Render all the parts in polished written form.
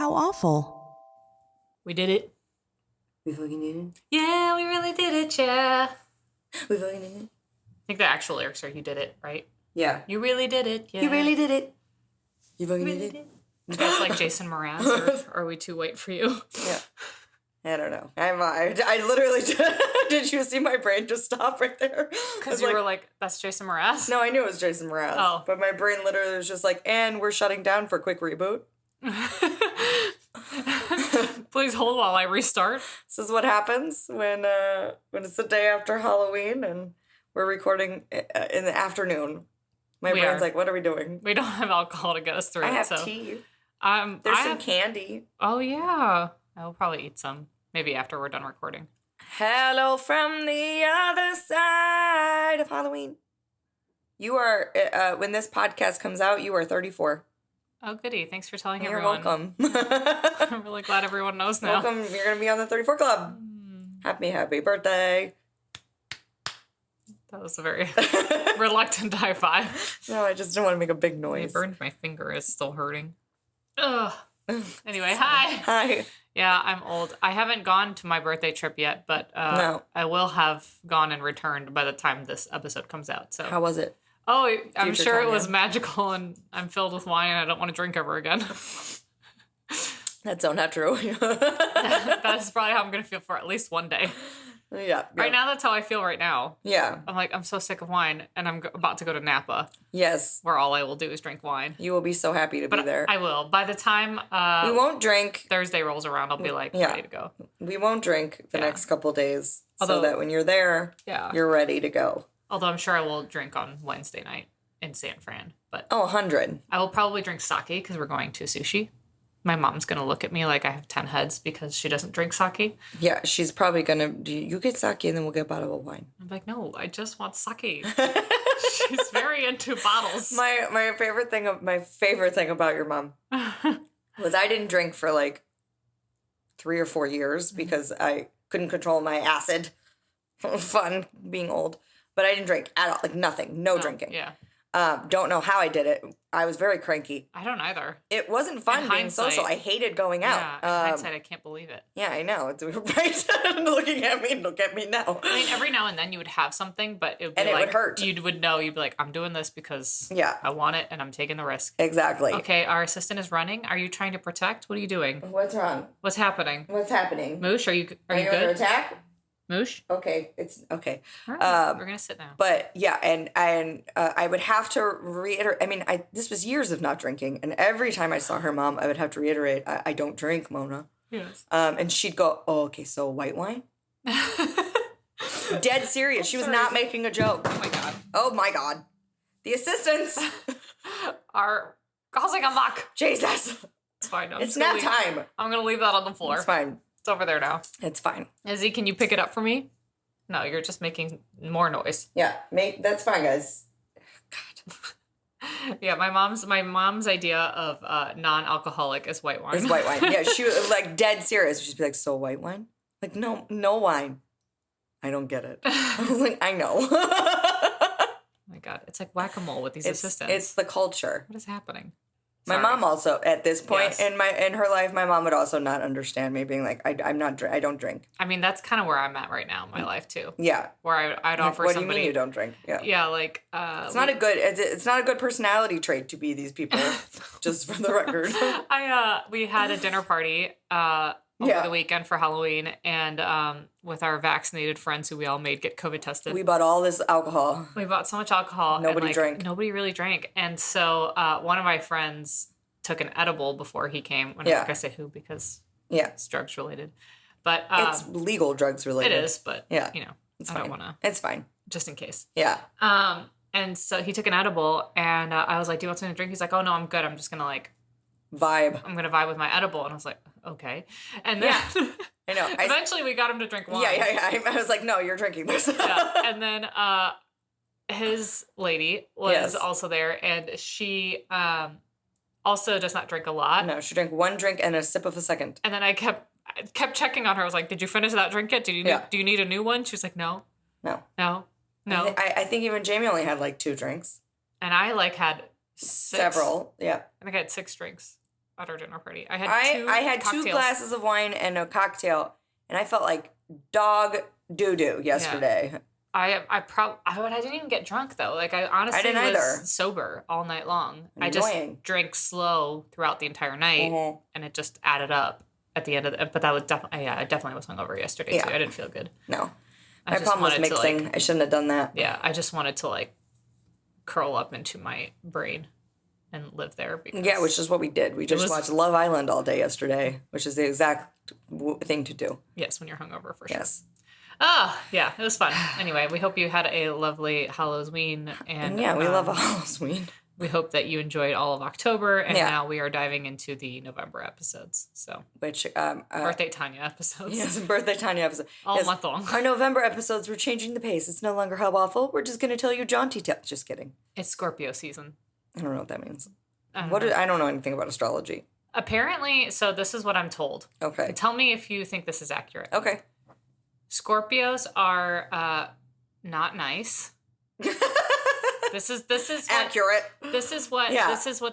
How awful. We did it. We fucking did it. Yeah, we really did it, yeah. We fucking did it. I think the actual lyrics are "You did it," right? Yeah. You really did it, yeah. You really did it. You fucking really did it. You guys like Jason Mraz, or are we too white for you? Yeah. I don't know. I literally did you see my brain just stop right there? Because you were like, that's Jason Mraz? No, I knew it was Jason Mraz. Oh. But my brain literally was just like, and we're shutting down for a quick reboot. Please hold while I restart. This is what happens when it's the day after Halloween and we're recording in the afternoon. My brain's like, what are we doing? We don't have alcohol to get us through I it. have tea. There's some candy. Oh, yeah. I'll probably eat some. Maybe after we're done recording. Hello from the other side of Halloween. You are, when this podcast comes out, you are 34. Oh, goody. Thanks for telling You're everyone. welcome. I'm really glad everyone knows now. Welcome. You're going to be on the 34 Club. Happy birthday. That was a very reluctant high five. No, I just didn't want to make a big I noise. burned my finger. It's still hurting. Ugh. Anyway, hi. Hi. Yeah, I'm old. I haven't gone to my birthday trip yet, but No. I will have gone and returned by the time this episode comes out. So How was it? Oh, I'm sure it Tanya. was magical, and I'm filled with wine, and I don't want to drink ever again. That's so not true. That's probably how I'm going to feel for at least one day. Yeah. Right now, that's how I feel right now. Yeah. I'm like, I'm so sick of wine, and I'm about to go to Napa, Yes. where all I will do is drink wine. You will be so happy to be there. I will. By the time We won't drink. Thursday rolls around, I'll be like ready to go. We won't drink the next couple days so Although- that when you're there, you're ready to go. Although I'm sure I will drink on Wednesday night in San Fran. But 100. I will probably drink sake because we're going to sushi. My mom's going to look at me like I have 10 heads because she doesn't drink sake. Yeah, she's probably going to, you get sake and then we'll get a bottle of wine. I'm like, no, I just want sake. She's very into bottles. My favorite thing about your mom was I didn't drink for like 3 or 4 years because I couldn't control my acid. Fun being old. But I didn't drink at all. Like nothing. No drinking. Yeah. Don't know how I did it. I was very cranky. I don't either. It wasn't fun being social. I hated going out. Yeah, in hindsight, I can't believe it. Yeah, I know. It's right. Looking at me, look at me now. I mean, every now and then you would have something, but it would be and it like, would hurt. You would know. You'd be like, I'm doing this because I want it and I'm taking the risk. Exactly. Okay, our assistant is running. Are you trying to protect? What are you doing? What's wrong? What's happening? What's happening? Moosh, are you good? Under attack? Moosh? Okay, it's okay. All right, we're gonna sit now. But yeah, and I would have to reiterate. I mean, this was years of not drinking, and every time I saw her mom, I would have to reiterate, I don't drink, Mona. Yes. And she'd go, oh, okay, so white wine. Dead serious. She was not making a joke. Oh my god. Oh my god. The assistants are causing a muck. Jesus. It's fine. It's nap time. I'm gonna leave that on the floor. It's fine. It's over there now. It's fine. Izzy, can you pick it up for me? No, you're just making more noise. Yeah, that's fine, guys. God. Yeah, my mom's idea of non-alcoholic is white wine. Is white wine. Yeah, she was like dead serious. She'd be like, so white wine? Like, no wine. I don't get it. I was like, I know. Oh my god, it's like whack-a-mole with these assistants. It's the culture. What is happening? My mom also, at this point in her life, my mom would also not understand me being like, I don't drink. I mean, that's kind of where I'm at right now in my life too. Yeah. Where I'd offer what somebody. What do you mean you don't drink? Yeah. Yeah, like it's not a good personality trait to be these people. Just for the record. We had a dinner party over the weekend for Halloween, and with our vaccinated friends who we all made get COVID tested. We bought all this alcohol. We bought so much alcohol. Nobody drank. Nobody really drank. And so one of my friends took an edible before he came. I'm not going to say who because it's drugs related. But it's legal drugs related. It is, but you know, I don't want to. It's fine. Just in case. Yeah. And so he took an edible, and I was like, do you want something to drink? He's like, oh, no, I'm good. I'm just going to like vibe. I'm going to vibe with my edible. And I was like, okay. And then I know. Eventually we got him to drink wine. Yeah. I was like, no, you're drinking this. And then his lady was also there, and she also does not drink a lot. No, she drank one drink and a sip of a second. And then I kept checking on her. I was like, did you finish that drink yet? Do you need a new one? She was like, no. I think even Jamie only had like 2 drinks. And I like had 6. Several, yeah. I think I had 6 drinks. at our dinner party. I had two glasses of wine and a cocktail, and I felt like dog doo-doo yesterday. Yeah. I didn't even get drunk though. Like I honestly was sober all night long. Annoying. I just drank slow throughout the entire night, and it just added up at the end of it. But that was definitely, I definitely was hungover yesterday too. I didn't feel good. No, my problem was mixing. I shouldn't have done that. Yeah, I just wanted to like curl up into my brain and live there. Which is what we did. We just watched Love Island all day yesterday, which is the exact thing to do. Yes, when you're hungover for sure. Yes. Yeah, it was fun. Anyway, we hope you had a lovely Halloween. And we love Halloween. We hope that you enjoyed all of October, and now we are diving into the November episodes. So, Birthday Tanya episodes. Yes, Birthday Tanya episodes. All month long. Our November episodes, we're changing the pace. It's no longer how awful. We're just going to tell you jaunty tales. Just kidding. It's Scorpio season. I don't know what that means. I don't know anything about astrology. Apparently, so this is what I'm told. Okay. Tell me if you think this is accurate. Okay. Scorpios are not nice. This is accurate. This is what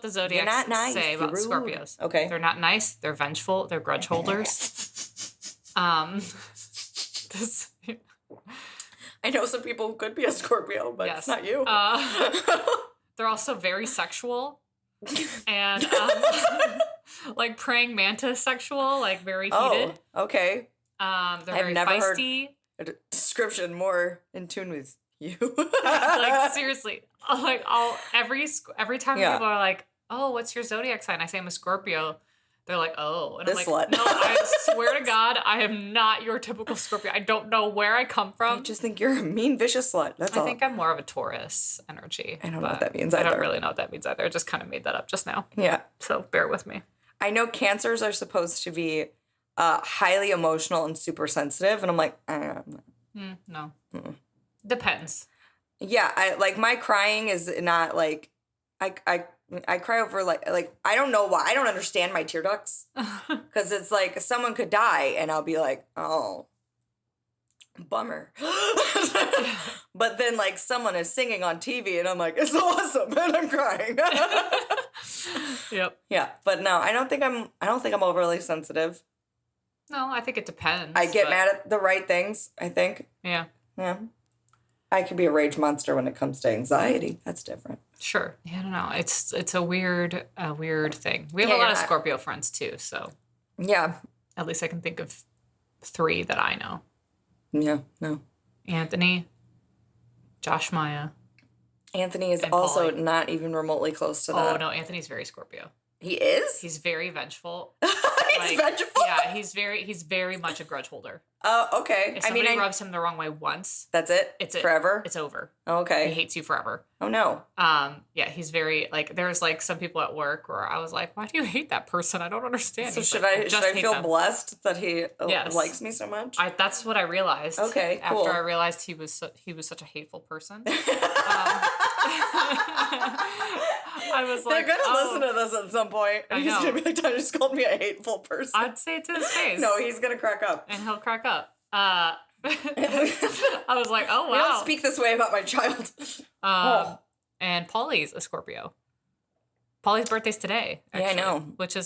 the zodiacs say about Scorpios. Okay. They're not nice, they're vengeful, they're grudge holders. I know some people who could be a Scorpio, but it's not you. They're also very sexual. And like praying mantis sexual, like very heated. Oh, okay. They're very feisty. Heard a description more in tune with you. Like seriously, like every time people are like, "Oh, what's your zodiac sign?" I say I'm a Scorpio. They're like, "Oh," and I'm like, slut. "No, I swear to God, I am not your typical Scorpio. I don't know where I come from. I just think you're a mean, vicious slut. That's all. I think I'm more of a Taurus energy. I don't know what that means either. I don't really know what that means either. I just kind of made that up just now. Yeah. So bear with me. I know Cancers are supposed to be highly emotional and super sensitive, and I'm like, no. Depends. Yeah, my crying is not like I cry over like I don't know why. I don't understand my tear ducts because it's like someone could die and I'll be like, oh, bummer. But then like someone is singing on TV and I'm like, it's awesome, and I'm crying. Yep. Yeah, but no, I don't think I'm overly sensitive. No, I think it depends. I get mad at the right things, I think. Yeah. Yeah. I could be a rage monster when it comes to anxiety. That's different. Sure. Yeah, I don't know. It's a weird thing. We have a lot of Scorpio friends too, so. Yeah. At least I can think of 3 that I know. Yeah, no. Anthony, Josh Maya. Anthony is also not even remotely close to that. Oh, no, Anthony's very Scorpio. He is? He's very vengeful. He's vengeful? Yeah, he's very much a grudge holder. Oh, okay. If somebody rubs him the wrong way once, that's it? It's forever? It's over. Oh, okay. He hates you forever. Oh, no. Yeah, he's very, like, there's, like, some people at work where I was like, why do you hate that person? I don't understand. So should I feel blessed that he likes me so much? That's what I realized. Okay, cool. After I realized he was such a hateful person. I was like, they're gonna listen to this at some point, and he's gonna be like, "Tanya just called me a hateful person." I'd say it to his face. No, he's gonna crack up, and he'll crack up. I was like, "Oh wow!" We don't speak this way about my child. And Paulie's a Scorpio. Paulie's birthday's today. Actually, yeah, I know, which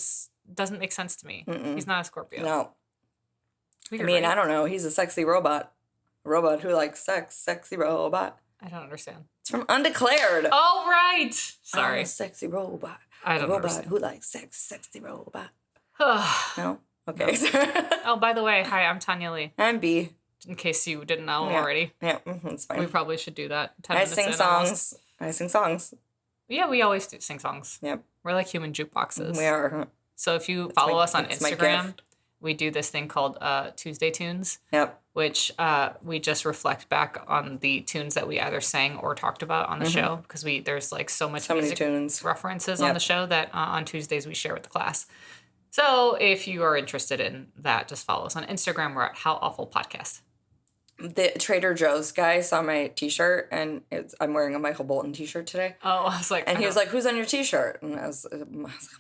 doesn't make sense to me. Mm-mm. He's not a Scorpio. No. Weird, I mean, right? I don't know. He's a sexy robot. A robot who likes sex. Sexy robot. I don't understand. It's from Undeclared. Oh, right. Sorry. I'm a sexy robot. I don't robot understand. Who likes sex. Sexy robot. No? Okay. No. Oh, by the way, hi, I'm Tanya Lee. I'm B. In case you didn't know already. Yeah, it's fine. We probably should do that. I sing songs. Yeah, we always sing songs. Yep. We're like human jukeboxes. We are. So if you follow us on Instagram, we do this thing called Tuesday Tunes. Yep. Which we just reflect back on the tunes that we either sang or talked about on the show, because there's like so many tunes references on the show that on Tuesdays we share with the class. So if you are interested in that, just follow us on Instagram. We're at How Awful Podcast. The Trader Joe's guy saw my T-shirt, and I'm wearing a Michael Bolton T-shirt today. Oh, I was like, and he was like, "Who's on your T-shirt?" And I was like,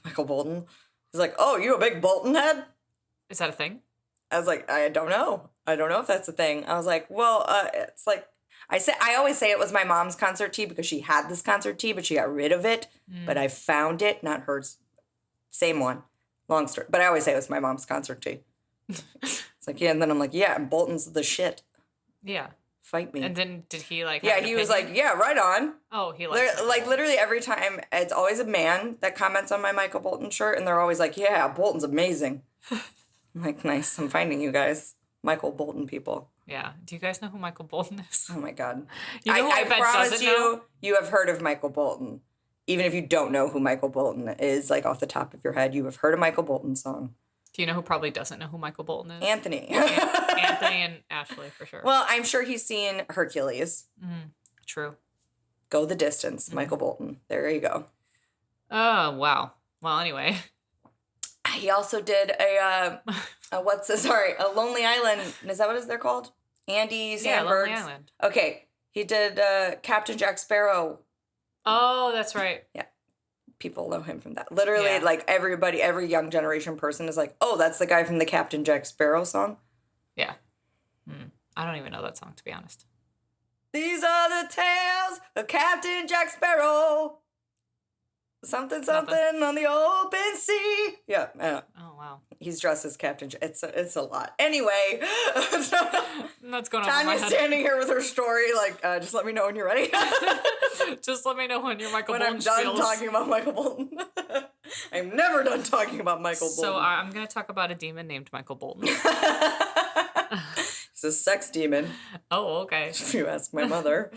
"Michael Bolton." He's like, "Oh, you a big Bolton head?" Is that a thing? I was like, I don't know if that's a thing. I was like, well, it's like, I always say it was my mom's concert tee because she had this concert tee, but she got rid of it. But I found it, not hers, same one. Long story. But I always say it was my mom's concert too. It's like, yeah. And then I'm like, yeah, Bolton's the shit. Yeah. Fight me. And then did he like... Yeah, he was like, yeah, right on. Oh, he likes like literally every time, it's always a man that comments on my Michael Bolton shirt. And they're always like, yeah, Bolton's amazing. I'm like, nice. I'm finding you guys. Michael Bolton people. Yeah. Do you guys know who Michael Bolton is? Oh, my God. You know who I promise you have heard of Michael Bolton. Even if you don't know who Michael Bolton is, like off the top of your head, you have heard a Michael Bolton song. Do you know who probably doesn't know who Michael Bolton is? Anthony. Anthony and Ashley, for sure. Well, I'm sure he's seen Hercules. True. Go the Distance, Michael Bolton. There you go. Oh, wow. Well, anyway. He also did a Lonely Island. Is that what they're called? Andy Samberg's. Yeah, Lonely Island. Okay. He did Captain Jack Sparrow. Oh, that's right. Yeah. People know him from that. Literally, like every young generation person is like, oh, that's the guy from the Captain Jack Sparrow song. Yeah. I don't even know that song, to be honest. These are the tales of Captain Jack Sparrow. Something on the open sea. Yeah. Oh, wow. He's dressed as Captain Jack. It's a lot. Anyway. That's going on in my Tanya's head. standing here with her story, like, just let me know when you're ready. Just let me know when you're Michael Bolton. When I'm done talking about Michael Bolton. I'm never done talking about Michael Bolton. So I'm going to talk about a demon named Michael Bolton. He's a sex demon. Oh, okay. If you ask my mother.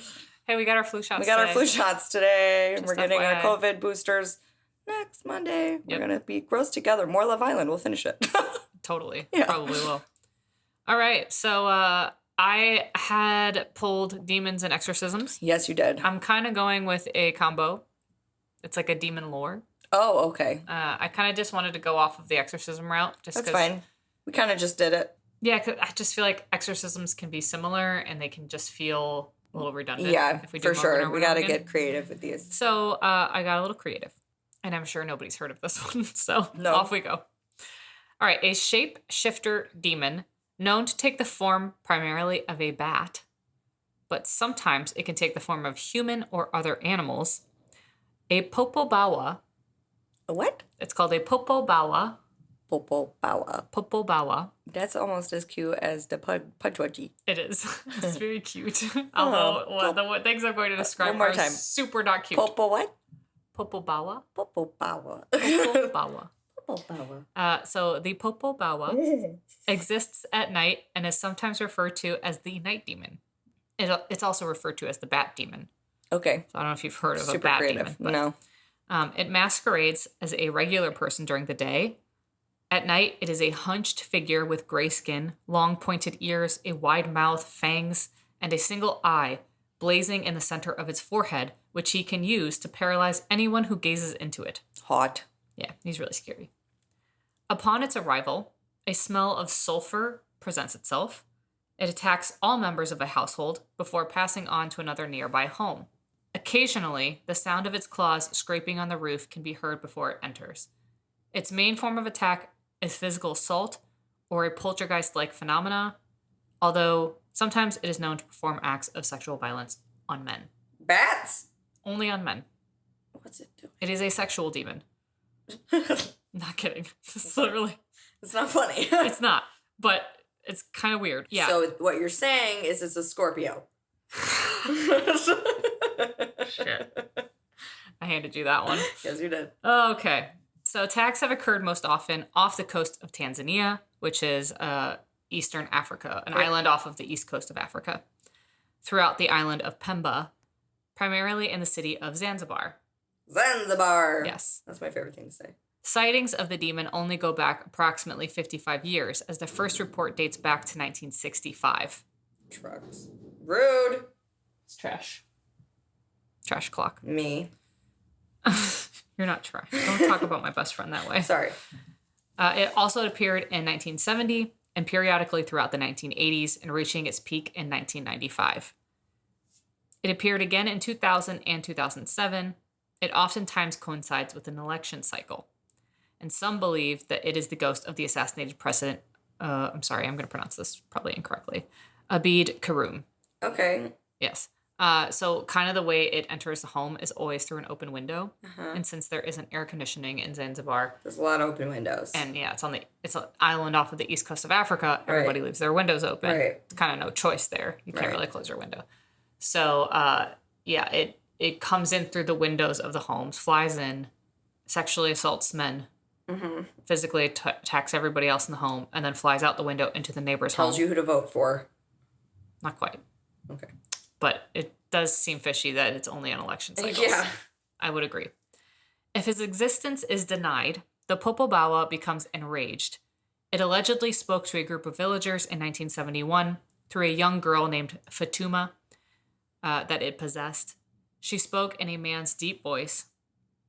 Hey, we got our flu shots today. Our flu shots today. Just We're getting FYI. our COVID boosters next Monday. Yep. We're going to be gross together. More Love Island. We'll finish it. Totally. Yeah. Probably will. All right. So I had pulled demons and exorcisms. Yes, you did. I'm kind of going with a combo. It's like a demon lore. Oh, okay. I kind of just wanted to go off of the exorcism route. That's fine. We kind of just did it. Yeah, 'cause I just feel like exorcisms can be similar and they can just feel a little redundant. Yeah, if we do for sure. We got to again. get creative with these. So I got a little creative. And I'm sure nobody's heard of this one. So off we go. All right. A shape-shifter demon known to take the form primarily of a bat, but sometimes it can take the form of human or other animals. A POPOZAO. A what? It's called a POPOZAO. POPOZAO. POPOZAO. That's almost as cute as the Pudwaji. It is. It's very cute. Although the things I'm going to describe are super not cute. Popo what? POPOZAO. POPOZAO. POPOZAO. So the POPOZAO exists at night and is sometimes referred to as the night demon. It's also referred to as the bat demon. Okay. So I don't know if you've heard of super a bat creative. demon. But, no. It masquerades as a regular person during the day. At night, it is a hunched figure with gray skin, long pointed ears, a wide mouth, fangs, and a single eye blazing in the center of its forehead, which he can use to paralyze anyone who gazes into it. Hot. Yeah, he's really scary. Upon its arrival, a smell of sulfur presents itself. It attacks all members of a household before passing on to another nearby home. Occasionally, the sound of its claws scraping on the roof can be heard before it enters. Its main form of attack is physical assault or a poltergeist-like phenomena, although sometimes it is known to perform acts of sexual violence on men. Bats? Only on men. What's it doing? It is a sexual demon. Not kidding. It's literally... It's not funny. It's not, but it's kind of weird. Yeah. So what you're saying is it's a Scorpio. Shit. I handed you that one. Yes, you did. Okay. So attacks have occurred most often off the coast of Tanzania, which is eastern Africa, an island off of the east coast of Africa, throughout the island of Pemba, primarily in the city of Zanzibar. Zanzibar. Yes. That's my favorite thing to say. Sightings of the demon only go back approximately 55 years, as the first report dates back to 1965. Trucks. Rude. It's trash. Trash clock. Me. You're not trash. Don't talk about my best friend that way. Sorry. It also appeared in 1970 and periodically throughout the 1980s and reaching its peak in 1995. It appeared again in 2000 and 2007. It oftentimes coincides with an election cycle. And some believe that it is the ghost of the assassinated president. I'm sorry, I'm going to pronounce this probably incorrectly. Abid Karum. Okay. Yes. So kind of the way it enters the home is always through an open window. And since there isn't air conditioning in Zanzibar. There's a lot of open windows. And yeah, it's an island off of the east coast of Africa. Everybody leaves their windows open. Right. It's kind of no choice there. You can't really close your window. So, it comes in through the windows of the homes, flies in, sexually assaults men, physically attacks everybody else in the home, and then flies out the window into the neighbor's home. Tells you who to vote for. Not quite. Okay. But it does seem fishy that it's only on election cycles. Yeah. I would agree. If his existence is denied, the POPOZAO becomes enraged. It allegedly spoke to a group of villagers in 1971 through a young girl named Fatuma that it possessed. She spoke in a man's deep voice,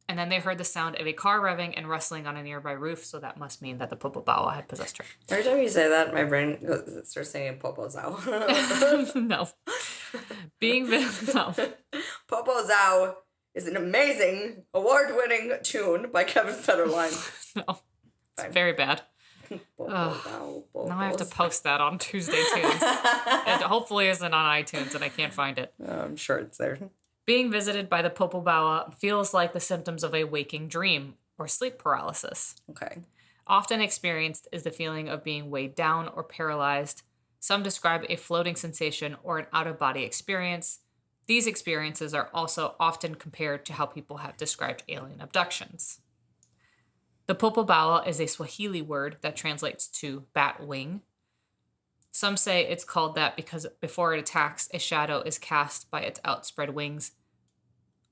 and then they heard the sound of a car revving and rustling on a nearby roof, so that must mean that the POPOZAO had possessed her. Every time you say that, my brain starts saying POPOZAO. No. No. POPOZAO is an amazing, award-winning tune by Kevin Federline. No. It's very bad. Now I have to post that on Tuesday Tunes. It hopefully isn't on iTunes and I can't find it. I'm sure it's there. Being visited by the POPOZAO feels like the symptoms of a waking dream or sleep paralysis. Okay. Often experienced is the feeling of being weighed down or paralyzed. Some describe a floating sensation or an out-of-body experience. These experiences are also often compared to how people have described alien abductions. The POPOZAO is a Swahili word that translates to bat wing. Some say it's called that because before it attacks, a shadow is cast by its outspread wings.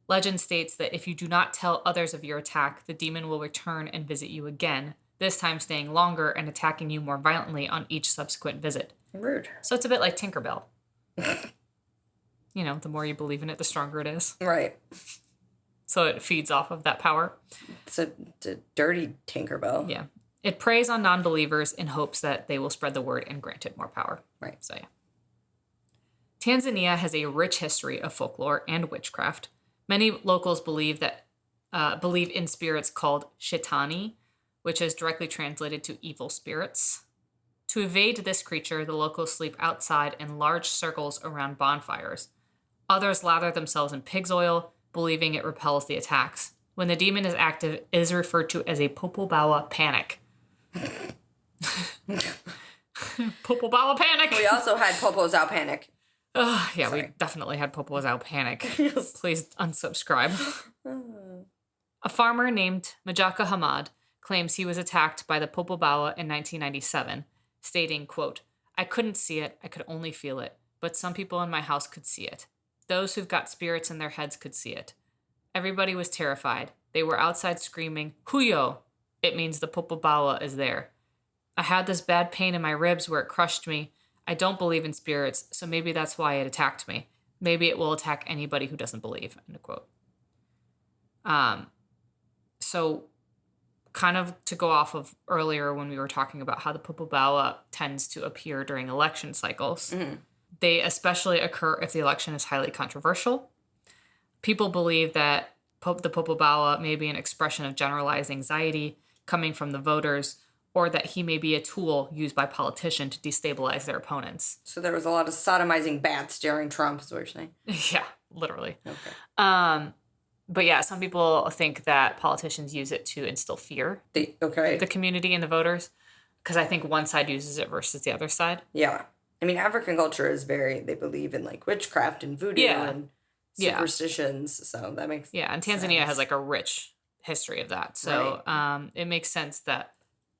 Legend states that if you do not tell others of your attack, the demon will return and visit you again, this time staying longer and attacking you more violently on each subsequent visit. Rude. So it's a bit like Tinkerbell. The more you believe in it, the stronger it is. Right. So it feeds off of that power. It's a dirty Tinkerbell. Yeah. It preys on non-believers in hopes that they will spread the word and grant it more power. Right. So, yeah. Tanzania has a rich history of folklore and witchcraft. Many locals believe in spirits called shetani, which is directly translated to evil spirits. To evade this creature, the locals sleep outside in large circles around bonfires. Others lather themselves in pig's oil, believing it repels the attacks. When the demon is active, it is referred to as a POPOZAO panic. POPOZAO panic! We also had POPOZAO panic. Yeah, sorry. We definitely had POPOZAO panic. Yes. Please unsubscribe. A farmer named Majaka Hamad claims he was attacked by the POPOZAO in 1997, stating, quote, "I couldn't see it, I could only feel it, but some people in my house could see it. Those who've got spirits in their heads could see it. Everybody was terrified. They were outside screaming, 'Huyo!' It means the POPOZAO is there. I had this bad pain in my ribs where it crushed me. I don't believe in spirits, so maybe that's why it attacked me. Maybe it will attack anybody who doesn't believe," end quote. So kind of to go off of earlier when we were talking about how the POPOZAO tends to appear during election cycles, they especially occur if the election is highly controversial. People believe that the POPOZAO may be an expression of generalized anxiety coming from the voters, or that he may be a tool used by politicians to destabilize their opponents. So there was a lot of sodomizing bats during Trump, is what you're saying? Yeah, literally. Okay. But yeah, some people think that politicians use it to instill fear. The community and the voters. Because I think one side uses it versus the other side. Yeah. I mean, African culture is they believe in like witchcraft and voodoo and superstitions. So that makes and Tanzania has like a rich history of that. So it makes sense that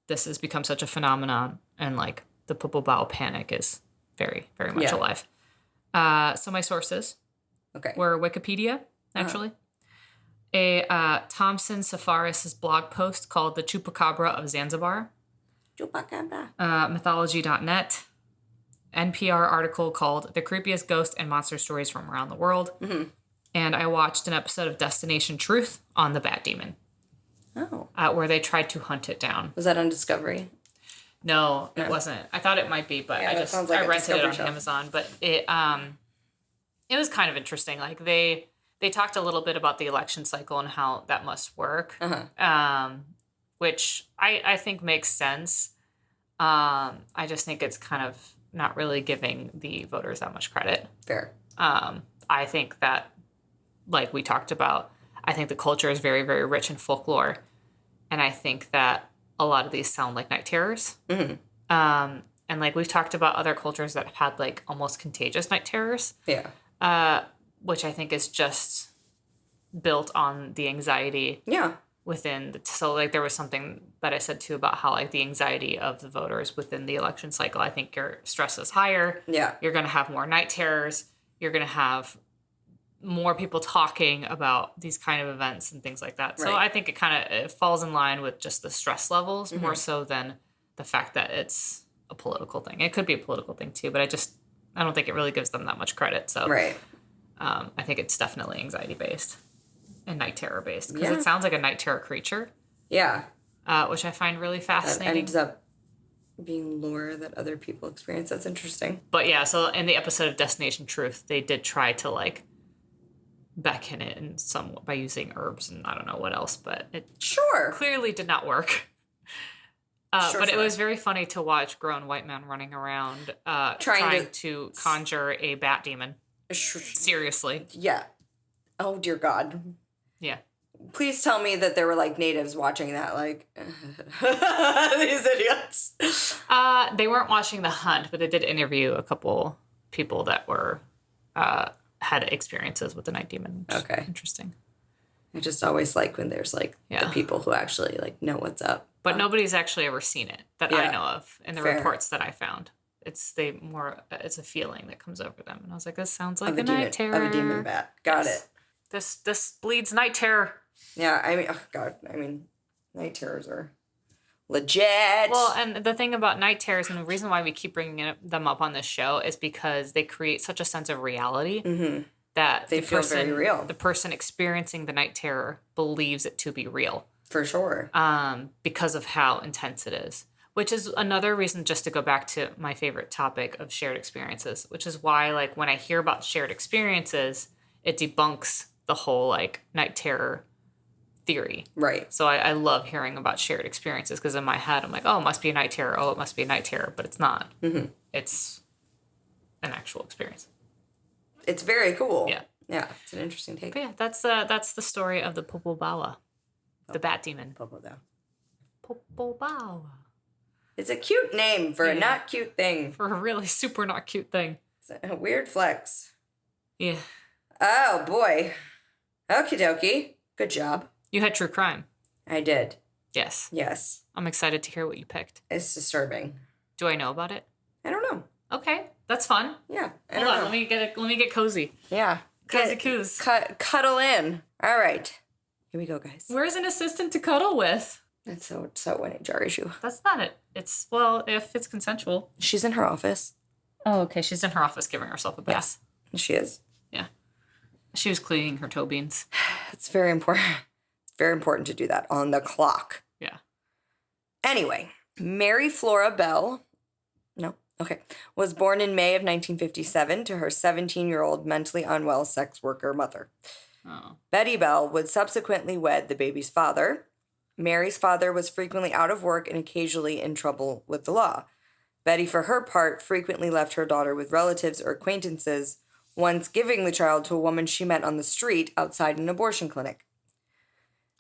this has become such a phenomenon, and like the POPOZAO panic is very, very much alive. So my sources were Wikipedia, actually. Thompson Safaris' blog post called The Chupacabra of Zanzibar. Chupacabra. Mythology.net. NPR article called The Creepiest Ghost and Monster Stories from Around the World. Mm-hmm. And I watched an episode of Destination Truth on the Bat Demon. Oh. Where they tried to hunt it down. Was that on Discovery? No, it wasn't. I thought it might be, but I rented it on Amazon. But it was kind of interesting. Like they talked a little bit about the election cycle and how that must work, which I think makes sense. I just think it's kind of not really giving the voters that much credit. Fair. I think that, like we talked about, I think the culture is very, very rich in folklore. And I think that a lot of these sound like night terrors. Mm-hmm. And like we've talked about other cultures that have had like almost contagious night terrors. Yeah. Which I think is just built on the anxiety. Yeah. So like there was something that I said too about how like the anxiety of the voters within the election cycle. I think your stress is higher. Yeah. You're going to have more night terrors. You're going to have more people talking about these kind of events and things like that. Right. So I think it falls in line with just the stress levels more so than the fact that it's a political thing. It could be a political thing too, but I don't think it really gives them that much credit. So right. I think it's definitely anxiety based and night terror based because it sounds like a night terror creature. Yeah. Which I find really fascinating. That ends up being lore that other people experience. That's interesting. But yeah, so in the episode of Destination Truth, they did try to like beckon it in some by using herbs and I don't know what else, but it clearly did not work. But it was very funny to watch grown white men running around trying to conjure a bat demon. Seriously. Yeah. Oh, dear God. Yeah. Please tell me that there were, like, natives watching that, like, these idiots. They weren't watching the hunt, but they did interview a couple people that were had experiences with the night demon. Okay. Interesting. I just always like when there's, like, the people who actually, like, know what's up. But nobody's actually ever seen it that I know of in the reports that I found. It's a feeling that comes over them. And I was like, this sounds like a night terror. Of a demon bat. Got it. This bleeds night terror. Yeah, I mean, oh God, night terrors are legit. Well, and the thing about night terrors, and the reason why we keep bringing them up on this show is because they create such a sense of reality that they feel very real. The person experiencing the night terror believes it to be real. For sure. Because of how intense it is. Which is another reason just to go back to my favorite topic of shared experiences, which is why, like, when I hear about shared experiences, it debunks the whole, like, night terror theory. Right. So I love hearing about shared experiences because in my head, I'm like, oh, it must be a night terror. Oh, it must be a night terror. But it's not. Mm-hmm. It's an actual experience. It's very cool. Yeah. Yeah, it's an interesting take. But yeah, that's the story of the POPOZAO, the bat demon. POPOZAO. POPOZAO. It's a cute name for a not cute thing. For a really super not cute thing. It's a weird flex. Yeah. Oh, boy. Okie dokie. Good job. You had true crime. I did. Yes. Yes. I'm excited to hear what you picked. It's disturbing. Do I know about it? I don't know. Okay. That's fun. Yeah. Hold on. Let me get cozy. Yeah. Cozy coos. Cuddle in. All right. Here we go, guys. Where's an assistant to cuddle with? That's so an HR issue. That's not it. It's, well, if it's consensual. She's in her office. Oh, okay. She's in her office giving herself a bath. Yes, she is. Yeah. She was cleaning her toe beans. It's very important. It's very important to do that on the clock. Yeah. Anyway, Mary Flora Bell, was born in May of 1957 to her 17-year-old mentally unwell sex worker mother. Oh. Betty Bell would subsequently wed the baby's father. Mary's father was frequently out of work and occasionally in trouble with the law. Betty, for her part, frequently left her daughter with relatives or acquaintances, once giving the child to a woman she met on the street outside an abortion clinic.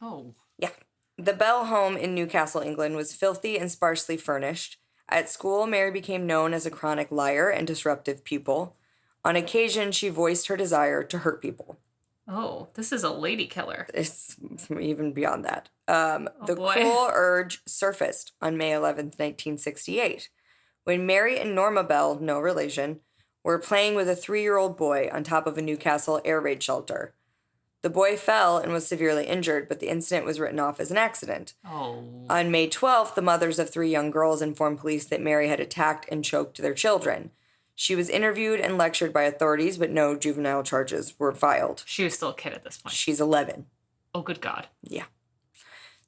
Oh. Yeah. The Bell home in Newcastle, England, was filthy and sparsely furnished. At school, Mary became known as a chronic liar and disruptive pupil. On occasion, she voiced her desire to hurt people. Oh, this is a lady killer. It's even beyond that. Cruel urge surfaced on May 11th, 1968, when Mary and Norma Bell, no relation, were playing with a 3-year-old boy on top of a Newcastle air raid shelter. The boy fell and was severely injured, but the incident was written off as an accident. Oh. On May 12th, the mothers of 3 young girls informed police that Mary had attacked and choked their children. She was interviewed and lectured by authorities, but no juvenile charges were filed. She was still a kid at this point. She's 11. Oh, good God. Yeah.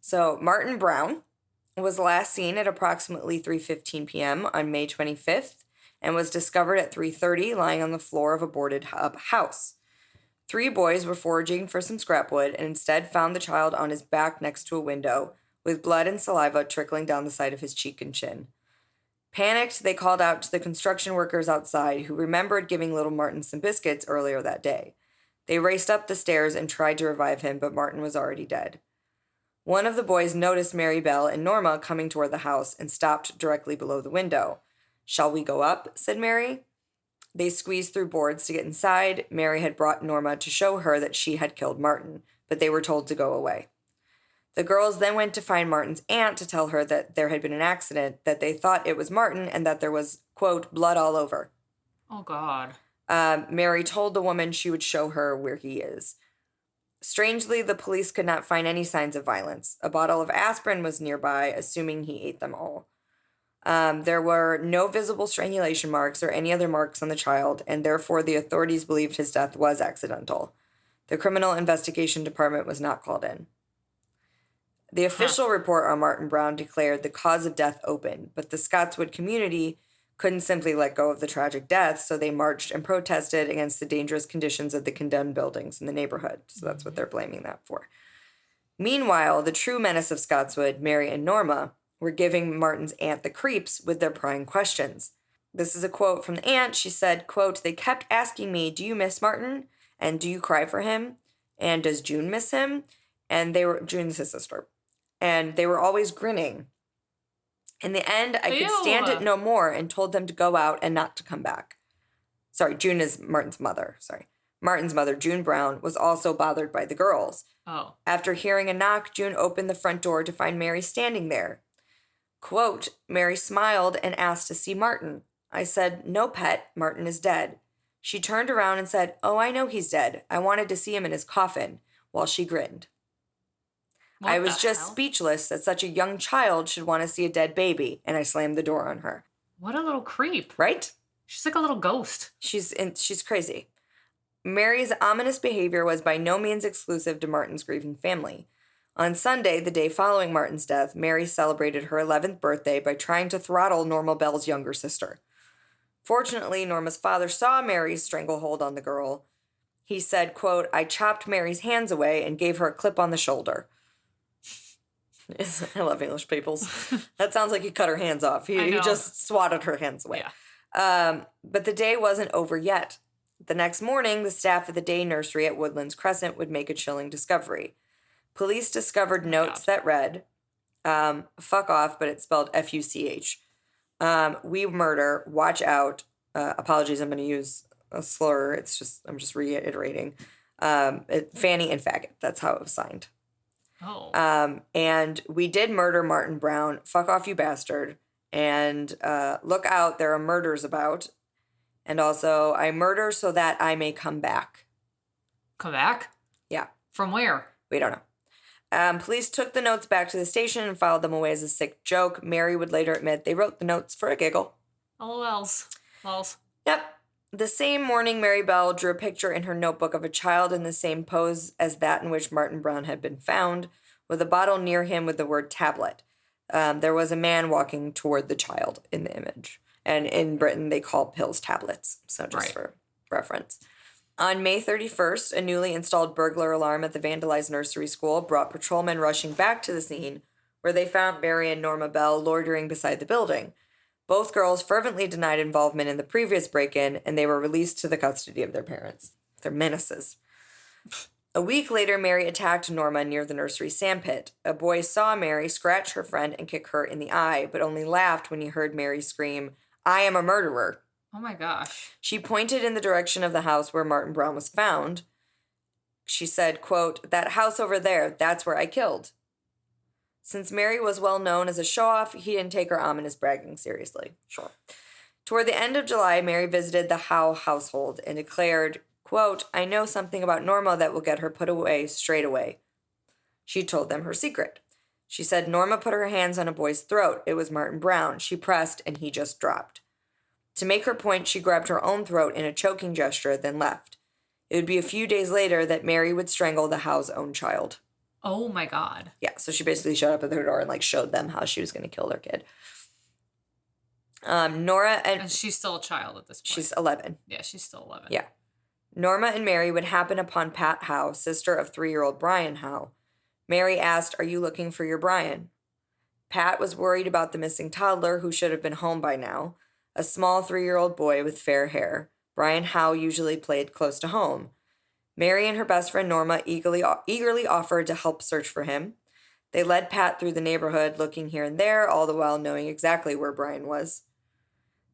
So Martin Brown was last seen at approximately 3:15 p.m. on May 25th and was discovered at 3:30 lying on the floor of a boarded house. 3 boys were foraging for some scrap wood and instead found the child on his back next to a window with blood and saliva trickling down the side of his cheek and chin. Panicked, they called out to the construction workers outside who remembered giving little Martin some biscuits earlier that day. They raced up the stairs and tried to revive him, but Martin was already dead. One of the boys noticed Mary Bell and Norma coming toward the house and stopped directly below the window. "Shall we go up?" said Mary. They squeezed through boards to get inside. Mary had brought Norma to show her that she had killed Martin, but they were told to go away. The girls then went to find Martin's aunt to tell her that there had been an accident, that they thought it was Martin, and that there was, quote, blood all over. Oh, God. Mary told the woman she would show her where he is. Strangely, the police could not find any signs of violence. A bottle of aspirin was nearby, assuming he ate them all. There were no visible strangulation marks or any other marks on the child, and therefore the authorities believed his death was accidental. The Criminal Investigation Department was not called in. The official report on Martin Brown declared the cause of death open, but the Scotswood community couldn't simply let go of the tragic death, so they marched and protested against the dangerous conditions of the condemned buildings in the neighborhood. So that's what they're blaming that for. Meanwhile, the true menace of Scotswood, Mary and Norma, were giving Martin's aunt the creeps with their prying questions. This is a quote from the aunt. She said, quote, "They kept asking me, 'Do you miss Martin? And do you cry for him? And does June miss him?' And June's his sister. And they were always grinning. In the end, I could stand it no more and told them to go out and not to come back." Sorry, June is Martin's mother. Martin's mother, June Brown, was also bothered by the girls. Oh. After hearing a knock, June opened the front door to find Mary standing there. Quote, "Mary smiled and asked to see Martin. I said, 'No, pet, Martin is dead.' She turned around and said, 'Oh, I know he's dead. I wanted to see him in his coffin,' while she grinned. I was just speechless that such a young child should want to see a dead baby, and I slammed the door on her." What a little creep. Right? She's like a little ghost. She's crazy. Mary's ominous behavior was by no means exclusive to Martin's grieving family. On Sunday, the day following Martin's death, Mary celebrated her 11th birthday by trying to throttle Norma Bell's younger sister. Fortunately, Norma's father saw Mary's stranglehold on the girl. He said, quote, "I chopped Mary's hands away and gave her a clip on the shoulder." I love English peoples. That sounds like he cut her hands off. He just swatted her hands away. Yeah. But the day wasn't over yet. The next morning, the staff of the day nursery at Woodlands Crescent would make a chilling discovery. Police discovered notes that read, fuck off, but it's spelled F-U-C-H. "We murder, watch out." Apologies, I'm going to use a slur. I'm just reiterating. Fanny and faggot. That's how it was signed. Oh. And "We did murder Martin Brown. Fuck off, you bastard. And look out, there are murders about. And also, I murder so that I may come back." Come back? Yeah. From where? We don't know. Police took the notes back to the station and filed them away as a sick joke. Mary would later admit they wrote the notes for a giggle. LOLs. Lols. Yep. The same morning, Mary Bell drew a picture in her notebook of a child in the same pose as that in which Martin Brown had been found, with a bottle near him with the word tablet. There was a man walking toward the child in the image. And in Britain, they call pills tablets. So just for reference. On May 31st, a newly installed burglar alarm at the vandalized nursery school brought patrolmen rushing back to the scene, where they found Mary and Norma Bell loitering beside the building. Both girls fervently denied involvement in the previous break-in, and they were released to the custody of their parents. They're menaces. A week later, Mary attacked Norma near the nursery sandpit. A boy saw Mary scratch her friend and kick her in the eye, but only laughed when he heard Mary scream, "I am a murderer." Oh my gosh. She pointed in the direction of the house where Martin Brown was found. She said, quote, "That house over there, that's where I killed." Since Mary was well known as a show-off, he didn't take her ominous bragging seriously. Sure. Toward the end of July, Mary visited the Howe household and declared, quote, "I know something about Norma that will get her put away straight away." She told them her secret. She said Norma put her hands on a boy's throat. It was Martin Brown. She pressed, and he just dropped. To make her point, she grabbed her own throat in a choking gesture, then left. It would be a few days later that Mary would strangle the Howe's own child. Oh my God. Yeah, so she basically showed up at their door and showed them how she was going to kill their kid. Nora and she's still a child at this point. She's 11. Yeah, she's still 11. Yeah. Norma and Mary would happen upon Pat Howe, sister of 3-year-old Brian Howe. Mary asked, "Are you looking for your Brian?" Pat was worried about the missing toddler who should have been home by now, a small 3-year-old boy with fair hair. Brian Howe usually played close to home. Mary and her best friend Norma eagerly offered to help search for him. They led Pat through the neighborhood, looking here and there, all the while knowing exactly where Brian was.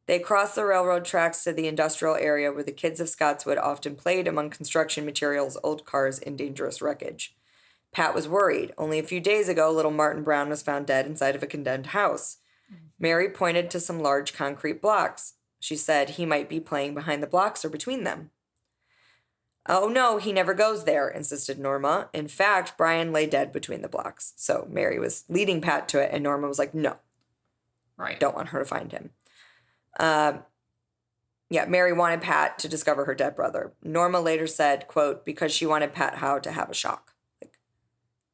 They crossed the railroad tracks to the industrial area where the kids of Scottswood often played among construction materials, old cars, and dangerous wreckage. Pat was worried. Only a few days ago, little Martin Brown was found dead inside of a condemned house. Mary pointed to some large concrete blocks. She said he might be playing behind the blocks or between them. Oh, no, he never goes there, insisted Norma. In fact, Brian lay dead between the blocks. So Mary was leading Pat to it, and Norma was like, no. Right. Don't want her to find him. Mary wanted Pat to discover her dead brother. Norma later said, quote, because she wanted Pat Howe to have a shock. Like,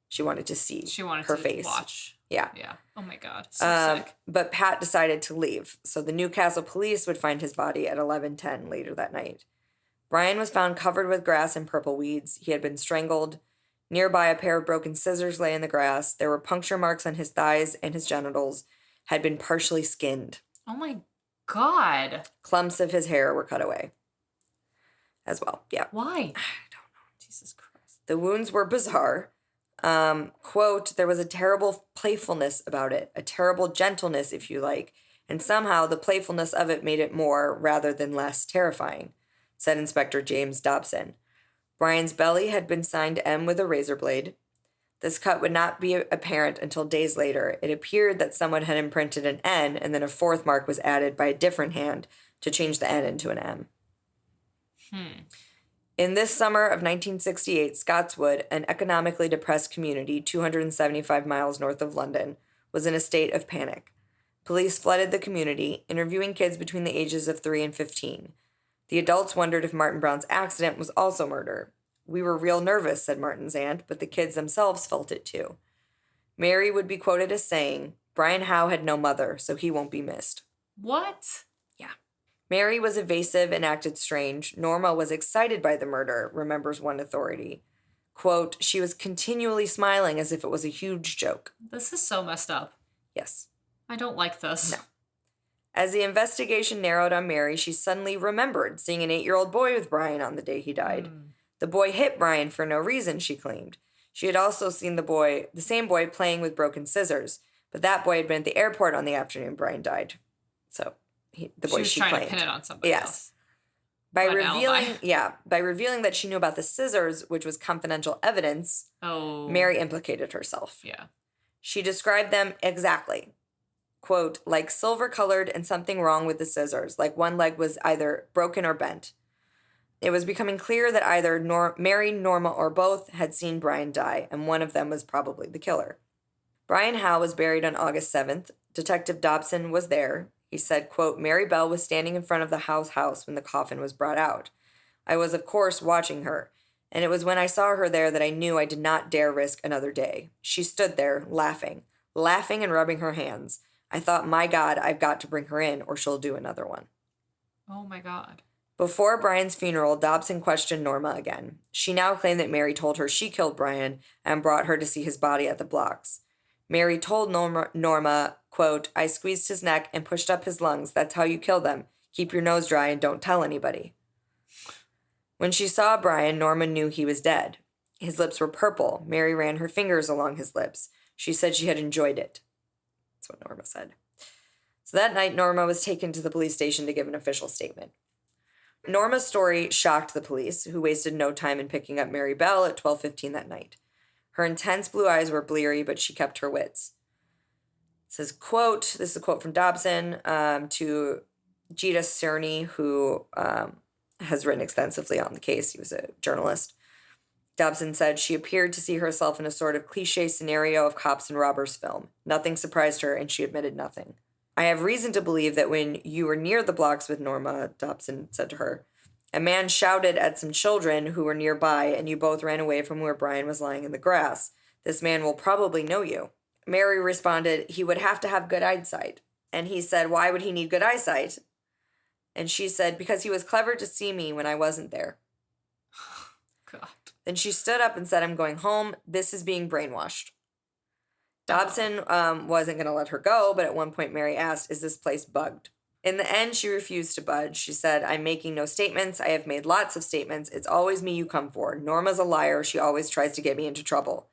she wanted to see her face. Watch. Yeah. Yeah. Oh, my God. So sick. But Pat decided to leave, so the Newcastle police would find his body at 11:10 later that night. Brian was found covered with grass and purple weeds. He had been strangled. Nearby, a pair of broken scissors lay in the grass. There were puncture marks on his thighs, and his genitals had been partially skinned. Oh, my God. Clumps of his hair were cut away as well. Yeah. Why? I don't know. Jesus Christ. The wounds were bizarre. Quote, there was a terrible playfulness about it, a terrible gentleness, if you like, and somehow the playfulness of it made it more, rather than less, terrifying, said Inspector James Dobson. Brian's belly had been signed M with a razor blade. This cut would not be apparent until days later. It appeared that someone had imprinted an N, and then a fourth mark was added by a different hand to change the N into an M. In this summer of 1968, Scottswood, an economically depressed community 275 miles north of London, was in a state of panic. Police flooded the community, interviewing kids between the ages of 3 and 15. The adults wondered if Martin Brown's accident was also murder. We were real nervous, said Martin's aunt, but the kids themselves felt it too. Mary would be quoted as saying, Brian Howe had no mother, so he won't be missed. What? Yeah. Mary was evasive and acted strange. Norma was excited by the murder, remembers one authority. Quote, she was continually smiling as if it was a huge joke. This is so messed up. Yes. I don't like this. No. As the investigation narrowed on Mary, she suddenly remembered seeing an 8-year-old boy with Brian on the day he died. The boy hit Brian for no reason, she claimed. She had also seen the same boy playing with broken scissors, but that boy had been at the airport on the afternoon Brian died. So the boy she claimed. Trying to pin it on somebody else. By revealing that she knew about the scissors, which was confidential evidence, Mary implicated herself. Yeah. She described them exactly. Quote, like silver-colored and something wrong with the scissors, like one leg was either broken or bent. It was becoming clear that either Mary, Norma, or both had seen Brian die, and one of them was probably the killer. Brian Howe was buried on August 7th. Detective Dobson was there. He said, quote, Mary Bell was standing in front of the house when the coffin was brought out. I was, of course, watching her, and it was when I saw her there that I knew I did not dare risk another day. She stood there, laughing and rubbing her hands. I thought, my God, I've got to bring her in, or she'll do another one. Oh, my God. Before Brian's funeral, Dobson questioned Norma again. She now claimed that Mary told her she killed Brian and brought her to see his body at the blocks. Mary told Norma, quote, I squeezed his neck and pushed up his lungs. That's how you kill them. Keep your nose dry and don't tell anybody. When she saw Brian, Norma knew he was dead. His lips were purple. Mary ran her fingers along his lips. She said she had enjoyed it. That's what Norma said. So that night, Norma was taken to the police station to give an official statement. Norma's story shocked the police, who wasted no time in picking up Mary Bell at 12:15 that night. Her intense blue eyes were bleary, but she kept her wits. It says, quote, this is a quote from Dobson to Gita Cerny, who has written extensively on the case. He was a journalist. Dobson said she appeared to see herself in a sort of cliche scenario of cops and robbers film. Nothing surprised her, and she admitted nothing. I have reason to believe that when you were near the blocks with Norma, Dobson said to her, a man shouted at some children who were nearby, and you both ran away from where Brian was lying in the grass. This man will probably know you. Mary responded, he would have to have good eyesight. And he said, why would he need good eyesight? And she said, because he was clever to see me when I wasn't there. God. Then she stood up and said, I'm going home. This is being brainwashed. Dobson wasn't going to let her go, but at one point Mary asked, "Is this place bugged?" In the end, she refused to budge. She said, "I'm making no statements. I have made lots of statements. It's always me you come for. Norma's a liar. She always tries to get me into trouble."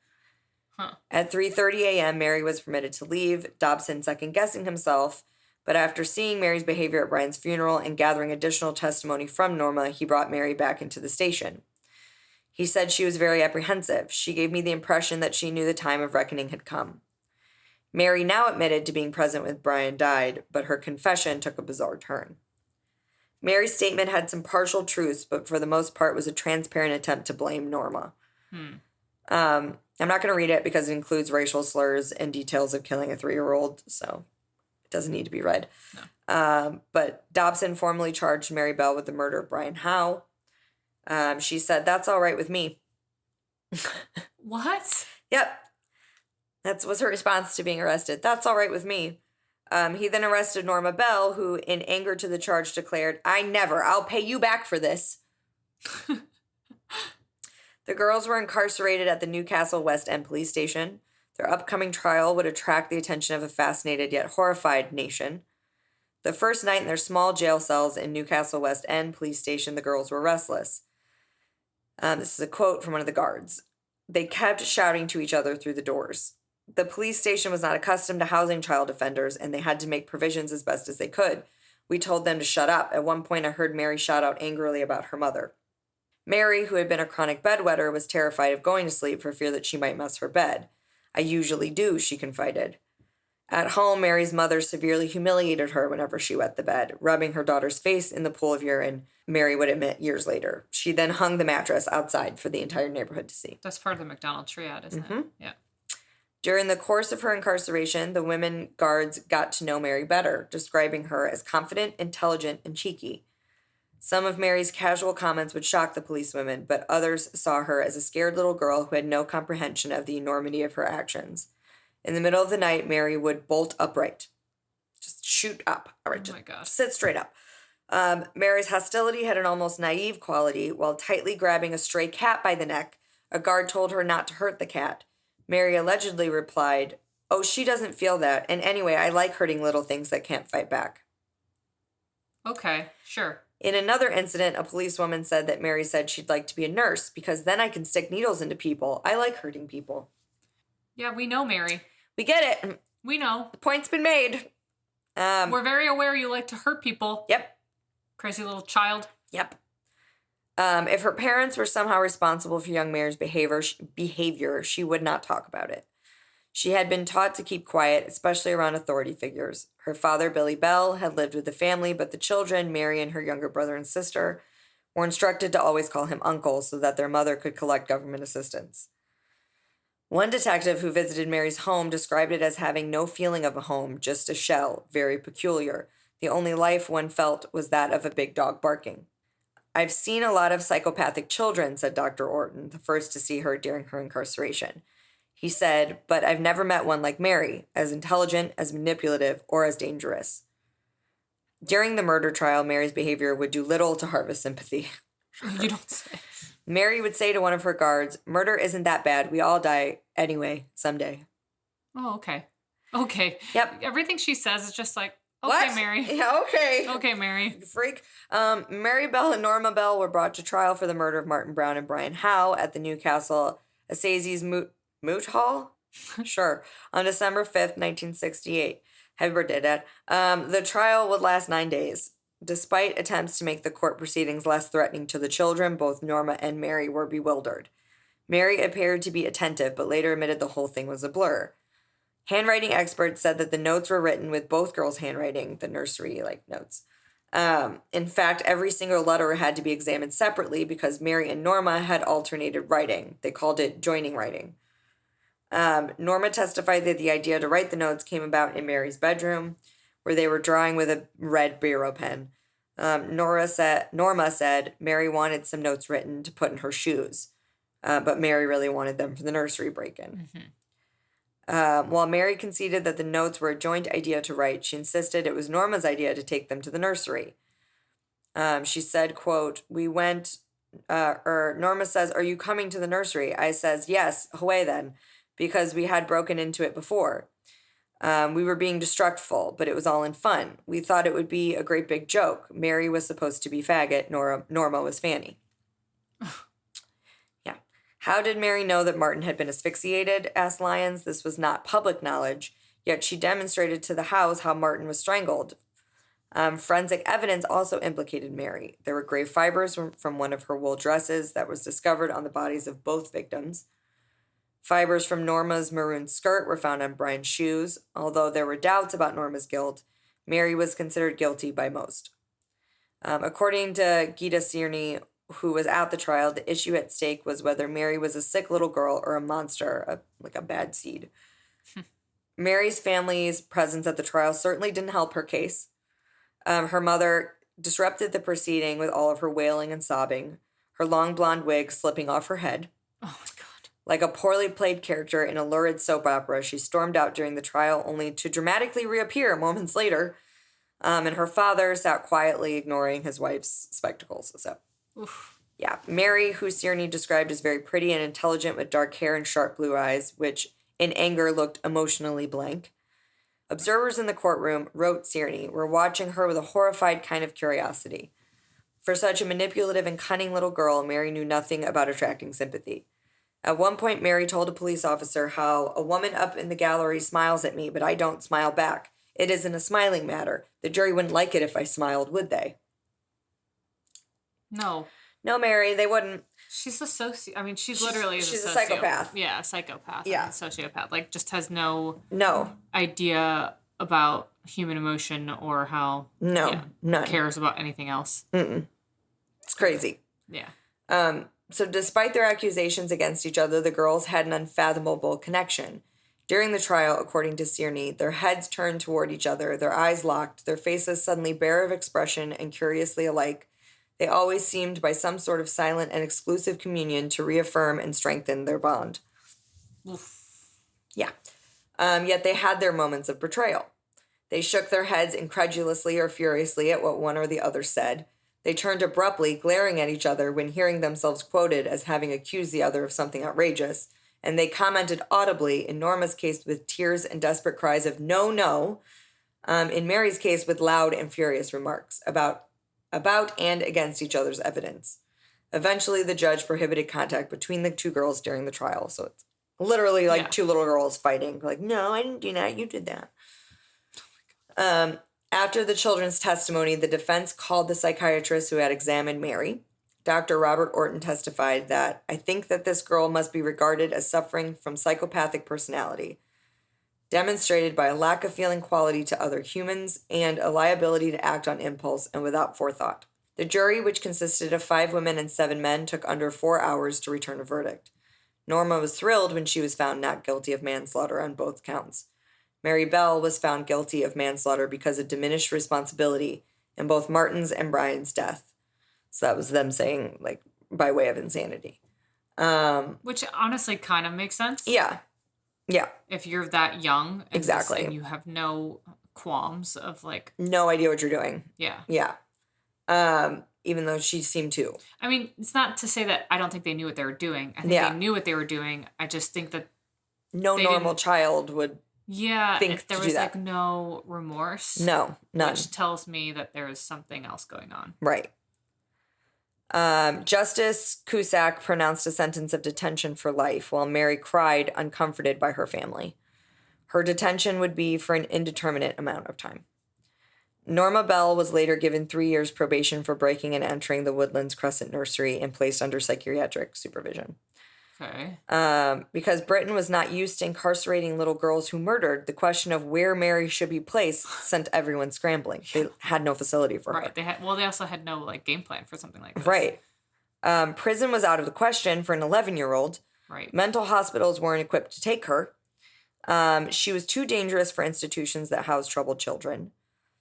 At 3:30 a.m., Mary was permitted to leave, Dobson second-guessing himself, but after seeing Mary's behavior at Brian's funeral and gathering additional testimony from Norma, he brought Mary back into the station. He said she was very apprehensive. "She gave me the impression that she knew the time of reckoning had come." Mary now admitted to being present when Brian died, but her confession took a bizarre turn. Mary's statement had some partial truths, but for the most part was a transparent attempt to blame Norma. I'm not going to read it because it includes racial slurs and details of killing a 3-year-old, so it doesn't need to be read. No. But Dobson formally charged Mary Bell with the murder of Brian Howe. She said, "That's all right with me." What? Yep. That was her response to being arrested. "That's all right with me." He then arrested Norma Bell, who, in anger to the charge, declared, I'll pay you back for this." The girls were incarcerated at the Newcastle West End police station. Their upcoming trial would attract the attention of a fascinated yet horrified nation. The first night in their small jail cells in Newcastle West End police station, the girls were restless. This is a quote from one of the guards. "They kept shouting to each other through the doors. The police station was not accustomed to housing child offenders, and they had to make provisions as best as they could. We told them to shut up. At one point, I heard Mary shout out angrily about her mother. Mary, who had been a chronic bedwetter, was terrified of going to sleep for fear that she might mess her bed. I usually do," she confided. At home, Mary's mother severely humiliated her whenever she wet the bed, rubbing her daughter's face in the pool of urine, Mary would admit years later. She then hung the mattress outside for the entire neighborhood to see. That's part of the McDonald's triad, isn't it? Yeah. During the course of her incarceration, the women guards got to know Mary better, describing her as confident, intelligent, and cheeky. Some of Mary's casual comments would shock the policewomen, but others saw her as a scared little girl who had no comprehension of the enormity of her actions. In the middle of the night, Mary would bolt upright. Just shoot up. All right, just sit straight up. Mary's hostility had an almost naive quality. While tightly grabbing a stray cat by the neck, a guard told her not to hurt the cat. Mary allegedly replied, "Oh, she doesn't feel that. And anyway, I like hurting little things that can't fight back." Okay, sure. In another incident, a policewoman said that Mary said she'd like to be a nurse because then I can stick needles into people. I like hurting people. Yeah, we know, Mary. We get it. We know. The point's been made. We're very aware you like to hurt people. Yep. Crazy little child. Yep. If her parents were somehow responsible for young Mary's behavior, she would not talk about it. She had been taught to keep quiet, especially around authority figures. Her father, Billy Bell, had lived with the family, but the children, Mary and her younger brother and sister, were instructed to always call him uncle so that their mother could collect government assistance. One detective who visited Mary's home described it as having no feeling of a home, just a shell, very peculiar. The only life one felt was that of a big dog barking. "I've seen a lot of psychopathic children," said Dr. Orton, the first to see her during her incarceration. He said, "But I've never met one like Mary, as intelligent, as manipulative, or as dangerous." During the murder trial, Mary's behavior would do little to harvest sympathy. You don't say. Mary would say to one of her guards, "Murder isn't that bad. We all die anyway, someday." Oh, okay. Okay. Yep. Everything she says is just like, okay, what? Mary. Yeah, okay. Okay, Mary. You freak. Mary Bell and Norma Bell were brought to trial for the murder of Martin Brown and Brian Howe at the Newcastle Assizes Moot Hall? Sure. On December 5th, 1968. Happy birthday, Dad. The trial would last 9 days. Despite attempts to make the court proceedings less threatening to the children, both Norma and Mary were bewildered. Mary appeared to be attentive, but later admitted the whole thing was a blur. Handwriting experts said that the notes were written with both girls' handwriting, the nursery notes. In fact, every single letter had to be examined separately because Mary and Norma had alternated writing. They called it joining writing. Norma testified that the idea to write the notes came about in Mary's bedroom, where they were drawing with a red biro pen. Norma said Mary wanted some notes written to put in her shoes, but Mary really wanted them for the nursery break-in. While Mary conceded that the notes were a joint idea to write, she insisted it was Norma's idea to take them to the nursery. She said, quote, Norma says, "Are you coming to the nursery?" I says, "Yes, away then." because we had broken into it before. We were being destructful, but it was all in fun. We thought it would be a great big joke. Mary was supposed to be faggot, Norma was Fanny. Yeah. How did Mary know that Martin had been asphyxiated? Asked Lyons. This was not public knowledge, yet she demonstrated to the house how Martin was strangled. Forensic evidence also implicated Mary. There were gray fibers from one of her wool dresses that was discovered on the bodies of both victims. Fibers from Norma's maroon skirt were found on Brian's shoes. Although there were doubts about Norma's guilt, Mary was considered guilty by most. According to Gita Cierney, who was at the trial, the issue at stake was whether Mary was a sick little girl or a monster, like a bad seed. Mary's family's presence at the trial certainly didn't help her case. Her mother disrupted the proceeding with all of her wailing and sobbing, her long blonde wig slipping off her head. Oh, my God. Like a poorly played character in a lurid soap opera, she stormed out during the trial only to dramatically reappear moments later. And her father sat quietly ignoring his wife's spectacles. So, Oof. Yeah. Mary, who Cierney described as very pretty and intelligent with dark hair and sharp blue eyes, which in anger looked emotionally blank. Observers in the courtroom, wrote Cierney, were watching her with a horrified kind of curiosity. For such a manipulative and cunning little girl, Mary knew nothing about attracting sympathy. At one point, Mary told a police officer how a woman up in the gallery smiles at me, but I don't smile back. It isn't a smiling matter. The jury wouldn't like it if I smiled, would they? No. No, Mary, they wouldn't. She's a I mean, she's literally she's a psychopath. Yeah, a psychopath. Yeah. I mean, sociopath. Like, just has no idea about human emotion or how none cares about anything else. Mm-mm. It's crazy. Yeah. So despite their accusations against each other, the girls had an unfathomable connection. During the trial, according to Cierney, their heads turned toward each other, their eyes locked, their faces suddenly bare of expression and curiously alike. They always seemed by some sort of silent and exclusive communion to reaffirm and strengthen their bond. Oof. Yeah. Yet they had their moments of betrayal. They shook their heads incredulously or furiously at what one or the other said. They turned abruptly, glaring at each other when hearing themselves quoted as having accused the other of something outrageous. And they commented audibly, in Norma's case with tears and desperate cries of no, no. In Mary's case with loud and furious remarks about and against each other's evidence. Eventually, the judge prohibited contact between the two girls during the trial. So it's literally like two little girls fighting. Like, no, I didn't do that. You did that. After the children's testimony, the defense called the psychiatrist who had examined Mary. Dr. Robert Orton testified that, I think that this girl must be regarded as suffering from psychopathic personality, demonstrated by a lack of feeling quality to other humans and a liability to act on impulse and without forethought. The jury, which consisted of 5 women and 7 men, took under 4 hours to return a verdict. Norma was thrilled when she was found not guilty of manslaughter on both counts. Mary Bell was found guilty of manslaughter because of diminished responsibility in both Martin's and Brian's death. So that was them saying, like, by way of insanity. Which honestly kind of makes sense. Yeah. Yeah. If you're that young. Exactly. And you have no qualms of, like. No idea what you're doing. Yeah. Yeah. Even though she seemed to. I mean, it's not to say that I don't think they knew what they were doing. I think they knew what they were doing. I just think that. No normal child would. Yeah, think if there to was do that. like no remorse. No, none. Which tells me that there is something else going on. Right. Justice Cusack pronounced a sentence of detention for life while Mary cried, uncomforted by her family. Her detention would be for an indeterminate amount of time. Norma Bell was later given 3 years probation for breaking and entering the Woodlands Crescent Nursery and placed under psychiatric supervision. Okay. Because Britain was not used to incarcerating little girls who murdered, the question of where Mary should be placed sent everyone scrambling. They had no facility for her. Right. They also had no like game plan for something like this. Right. Prison was out of the question for an 11-year-old. Right. Mental hospitals weren't equipped to take her. She was too dangerous for institutions that house troubled children.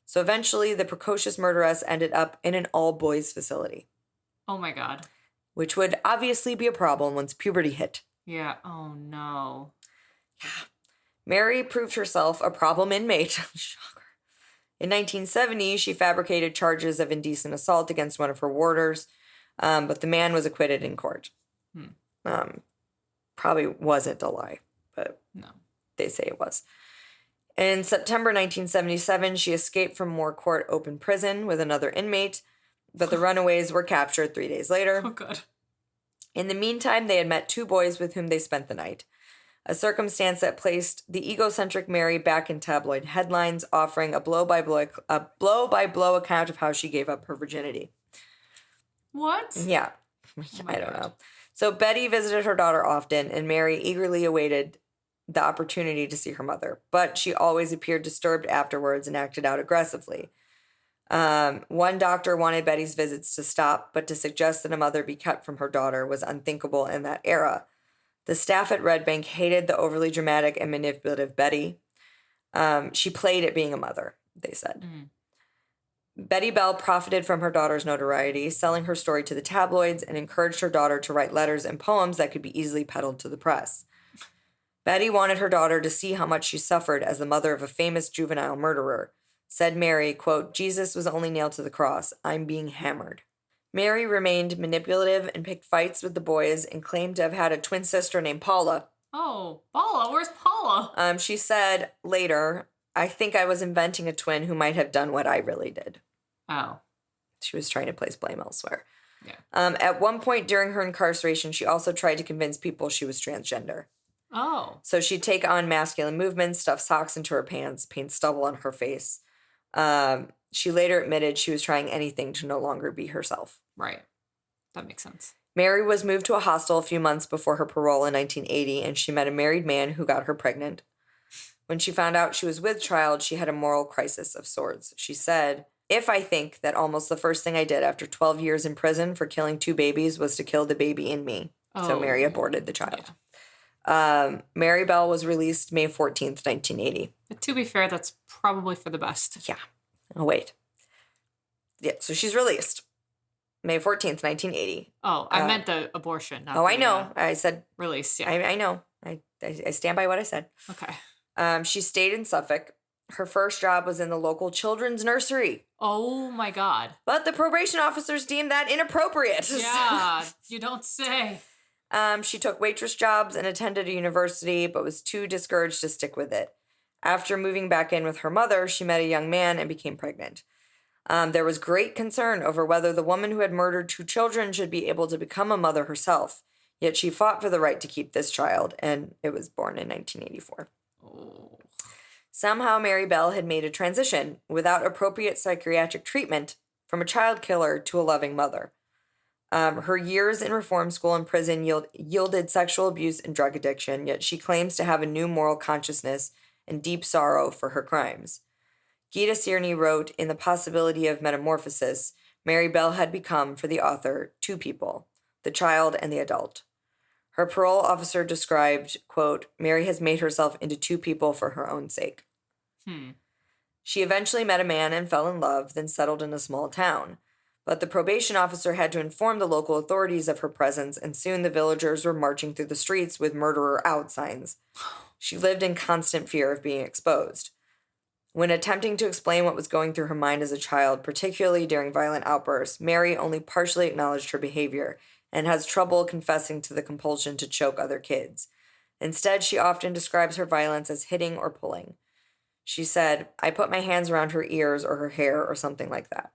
So eventually, the precocious murderess ended up in an all-boys facility. Oh my God. Which would obviously be a problem once puberty hit. Yeah. Oh no. Yeah. Mary proved herself a problem inmate. Shocker. In 1970, she fabricated charges of indecent assault against one of her warders, but the man was acquitted in court. Probably wasn't a lie, but No. They say it was. In September 1977, she escaped from Moore Court Open Prison with another inmate, but the runaways were captured 3 days later. Oh, God. In the meantime, they had met 2 boys with whom they spent the night, a circumstance that placed the egocentric Mary back in tabloid headlines, offering a blow-by-blow account of how she gave up her virginity. What? Yeah. Oh I don't know. So Betty visited her daughter often, and Mary eagerly awaited the opportunity to see her mother, but she always appeared disturbed afterwards and acted out aggressively. One doctor wanted Betty's visits to stop, but to suggest that a mother be kept from her daughter was unthinkable in that era. The staff at Red Bank hated the overly dramatic and manipulative Betty. She played at being a mother, they said. Mm. Betty Bell profited from her daughter's notoriety, selling her story to the tabloids, and encouraged her daughter to write letters and poems that could be easily peddled to the press. Betty wanted her daughter to see how much she suffered as the mother of a famous juvenile murderer. Said Mary, quote, "Jesus was only nailed to the cross. I'm being hammered." Mary remained manipulative and picked fights with the boys and claimed to have had a twin sister named Paula. Oh, Paula? Where's Paula? She said later, "I think I was inventing a twin who might have done what I really did." Oh. She was trying to place blame elsewhere. Yeah. At one point during her incarceration, she also tried to convince people she was transgender. Oh. So she'd take on masculine movements, stuff socks into her pants, paint stubble on her face. She later admitted she was trying anything to no longer be herself. Right. That makes sense. Mary was moved to a hostel a few months before her parole in 1980, and she met a married man who got her pregnant. When she found out she was with child, she had a moral crisis of sorts. She said, "If I think that almost the first thing I did after 12 years in prison for killing 2 babies was to kill the baby in me." Oh. So Mary aborted the child. Yeah. Mary Bell was released May 14th, 1980. But to be fair, that's probably for the best. Yeah. Oh, wait. Yeah, so she's released May 14th, 1980. Oh, I meant the abortion. Not I know. I said... Release, yeah. I know. I stand by what I said. Okay. She stayed in Suffolk. Her first job was in the local children's nursery. Oh, my God. But the probation officers deemed that inappropriate. Yeah, you don't say. She took waitress jobs and attended a university, but was too discouraged to stick with it. After moving back in with her mother, she met a young man and became pregnant. There was great concern over whether the woman who had murdered 2 children should be able to become a mother herself. Yet she fought for the right to keep this child, and it was born in 1984. Oh. Somehow Mary Bell had made a transition without appropriate psychiatric treatment from a child killer to a loving mother. Her years in reform school and prison yielded sexual abuse and drug addiction, yet she claims to have a new moral consciousness and deep sorrow for her crimes. Gita Tierney wrote, "In The Possibility of Metamorphosis, Mary Bell had become, for the author, 2 people, the child and the adult." Her parole officer described, quote, "Mary has made herself into 2 people for her own sake." She eventually met a man and fell in love, then settled in a small town. But the probation officer had to inform the local authorities of her presence, and soon the villagers were marching through the streets with "murderer out" signs. She lived in constant fear of being exposed. When attempting to explain what was going through her mind as a child, particularly during violent outbursts, Mary only partially acknowledged her behavior and has trouble confessing to the compulsion to choke other kids. Instead, she often describes her violence as hitting or pulling. She said, "I put my hands around her ears or her hair or something like that."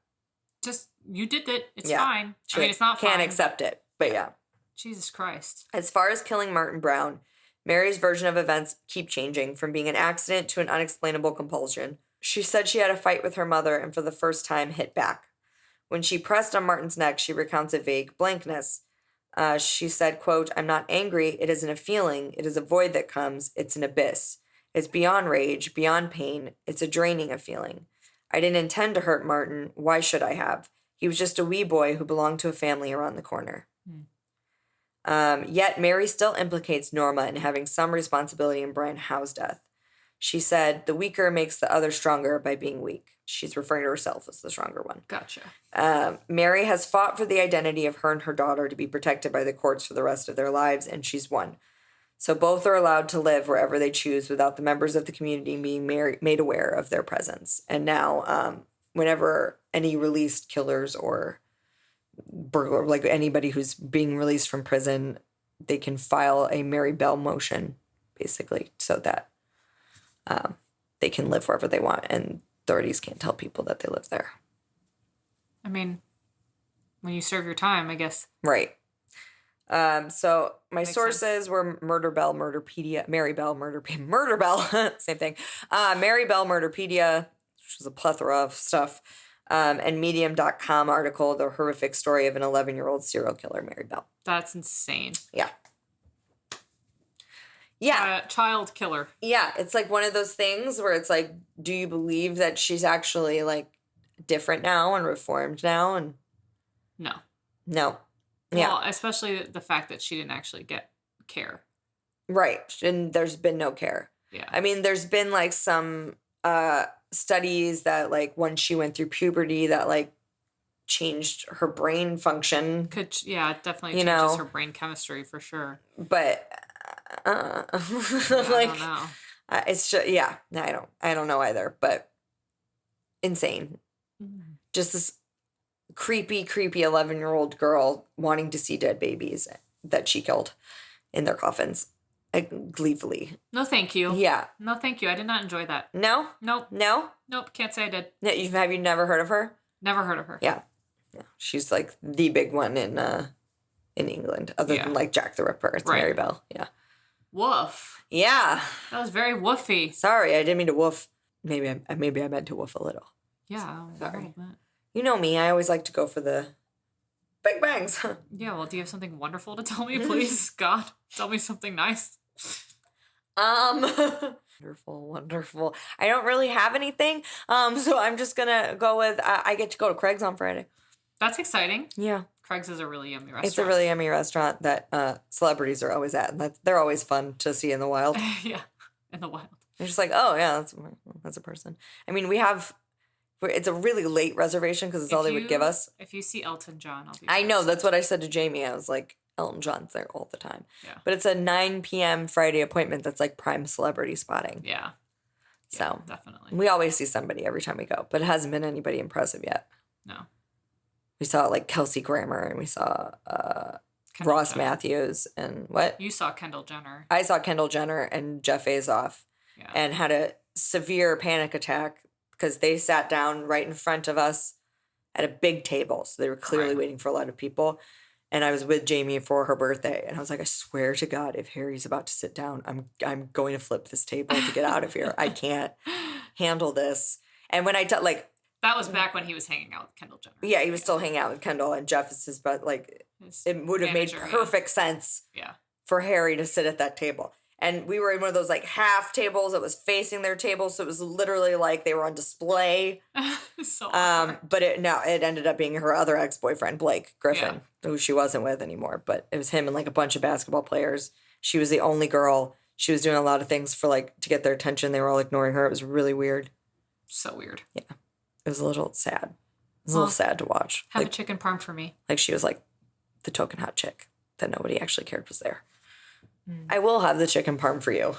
Just, you did it. It's fine. I mean, it's not fine. Can't fine. accept it, but yeah. Jesus Christ. As far as killing Martin Brown, Mary's version of events keep changing from being an accident to an unexplainable compulsion. She said she had a fight with her mother and for the first time hit back. When she pressed on Martin's neck, she recounts a vague blankness. She said, quote, "I'm not angry. It isn't a feeling. It is a void that comes. It's an abyss. It's beyond rage, beyond pain. It's a draining of feeling. I didn't intend to hurt Martin. Why should I have? He was just a wee boy who belonged to a family around the corner." Yet Mary still implicates Norma in having some responsibility in Brian Howe's death. She said, "The weaker makes the other stronger by being weak." She's referring to herself as the stronger one. Gotcha. Mary has fought for the identity of her and her daughter to be protected by the courts for the rest of their lives, and she's won. So both are allowed to live wherever they choose without the members of the community being made aware of their presence. And now, whenever any released killers or burglar, like anybody who's being released from prison, they can file a Mary Bell motion basically, so that they can live wherever they want, and authorities can't tell people that they live there. I mean, when you serve your time, I guess. Right. So my sources were Murder Bell, Murderpedia, Mary Bell, Murder Bell, same thing. Mary Bell, Murderpedia, which is a plethora of stuff, and Medium.com article, The Horrific Story of an 11-year-old Serial Killer, Mary Bell. That's insane. Yeah. Yeah. Child killer. Yeah. It's like one of those things where it's like, do you believe that she's actually like different now and reformed now? And no. Yeah. Well, especially the fact that she didn't actually get care. Right. And there's been no care. Yeah. I mean, there's been like some studies that like when she went through puberty that like changed her brain function. Definitely changes her brain chemistry for sure. But I like, don't know. It's just, I don't know either, but insane. Just this creepy 11-year-old girl wanting to see dead babies that she killed in their coffins, gleefully. No, thank you. Yeah. No, thank you. I did not enjoy that. No? Nope. No? Nope. Can't say I did. Have you never heard of her? Never heard of her. Yeah. She's like the big one in England, other than like Jack the Ripper. It's Mary Bell. Yeah. Woof. Yeah. That was very woofy. Sorry, I didn't mean to woof. Maybe I meant to woof a little. Yeah. Sorry. You know me. I always like to go for the big bangs. Yeah. Well, do you have something wonderful to tell me, please? God, tell me something nice. Wonderful. I don't really have anything. So I'm just gonna go with I get to go to Craig's on Friday. That's exciting. Yeah. Craig's is a really yummy restaurant. It's a really yummy restaurant that celebrities are always at, and they're always fun to see in the wild. Yeah, in the wild. They're just like, oh yeah, that's a person. I mean, it's a really late reservation because it's all they would give us. If you see Elton John, I'll be I know, that's what I said to Jamie. I was like, Elton John's there all the time. Yeah. But it's a 9 p.m. Friday appointment that's like prime celebrity spotting. Yeah. So definitely. We always see somebody every time we go, but it hasn't been anybody impressive yet. No. We saw like Kelsey Grammer, and we saw Ross Jenner. Matthews, and what? You saw Kendall Jenner. I saw Kendall Jenner and Jeff Azoff, and had a severe panic attack because they sat down right in front of us at a big table. So they were clearly waiting for a lot of people. And I was with Jamie for her birthday, and I was like, I swear to God, if Harry's about to sit down, I'm going to flip this table to get out of here. I can't handle this. And when that was back when he was hanging out with Kendall Jenner. Yeah, he was still hanging out with Kendall, and Jeff is his, but like, it would have made perfect sense for Harry to sit at that table. And we were in one of those like half tables that was facing their table, so it was literally like they were on display. So but it ended up being her other ex-boyfriend, Blake Griffin, who she wasn't with anymore. But it was him and like a bunch of basketball players. She was the only girl. She was doing a lot of things for like to get their attention. They were all ignoring her. It was really weird. So weird. Yeah. It was a little sad. It was a little sad to watch. Have a chicken parm for me. Like she was like the token hot chick that nobody actually cared was there. I will have the chicken parm for you.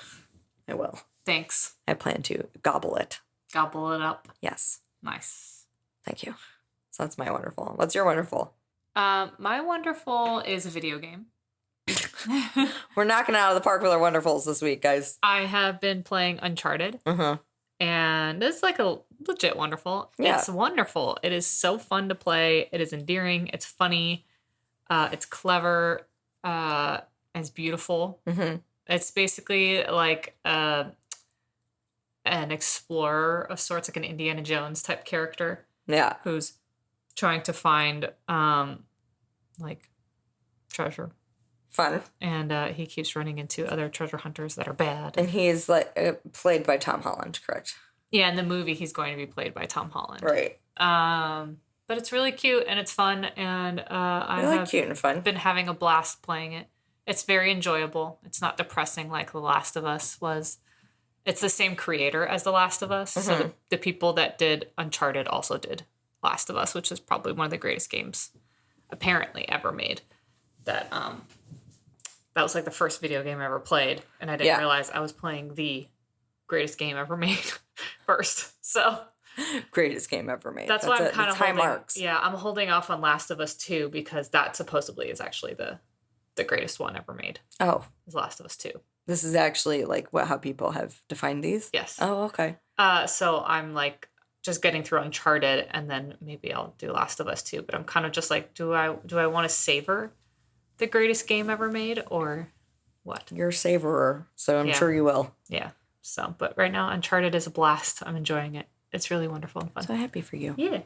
I will. Thanks. I plan to gobble it. Gobble it up. Yes. Nice. Thank you. So that's my wonderful. What's your wonderful? My wonderful is a video game. We're knocking it out of the park with our wonderfuls this week, guys. I have been playing Uncharted. And it's like a legit wonderful. Yeah. It's wonderful. It is so fun to play. It is endearing. It's funny. It's clever. It's beautiful. It's basically like an explorer of sorts, like an Indiana Jones type character. Yeah. Who's trying to find like treasure. Fun. And he keeps running into other treasure hunters that are bad. And he's like played by Tom Holland, correct? Yeah, in the movie he's going to be played by Tom Holland. Right. But it's really cute and it's fun, and cute and fun. Been having a blast playing it. It's very enjoyable. It's not depressing like The Last of Us was. It's the same creator as The Last of Us. So the people that did Uncharted also did Last of Us, which is probably one of the greatest games apparently ever made. That was like the first video game I ever played, and I didn't realize I was playing the greatest game ever made first. So greatest game ever made. That's why I'm kind of high marks. Yeah, I'm holding off on Last of Us 2 because that supposedly is actually the greatest one ever made. Oh, is Last of Us 2. This is actually like how people have defined these? Yes. Oh, okay. So I'm like just getting through Uncharted, and then maybe I'll do Last of Us too. But I'm kind of just like, do I want to savor the greatest game ever made, or what? You're a savorer, so I'm sure you will. Yeah. So, but right now, Uncharted is a blast. I'm enjoying it. It's really wonderful and fun. So happy for you. Yeah.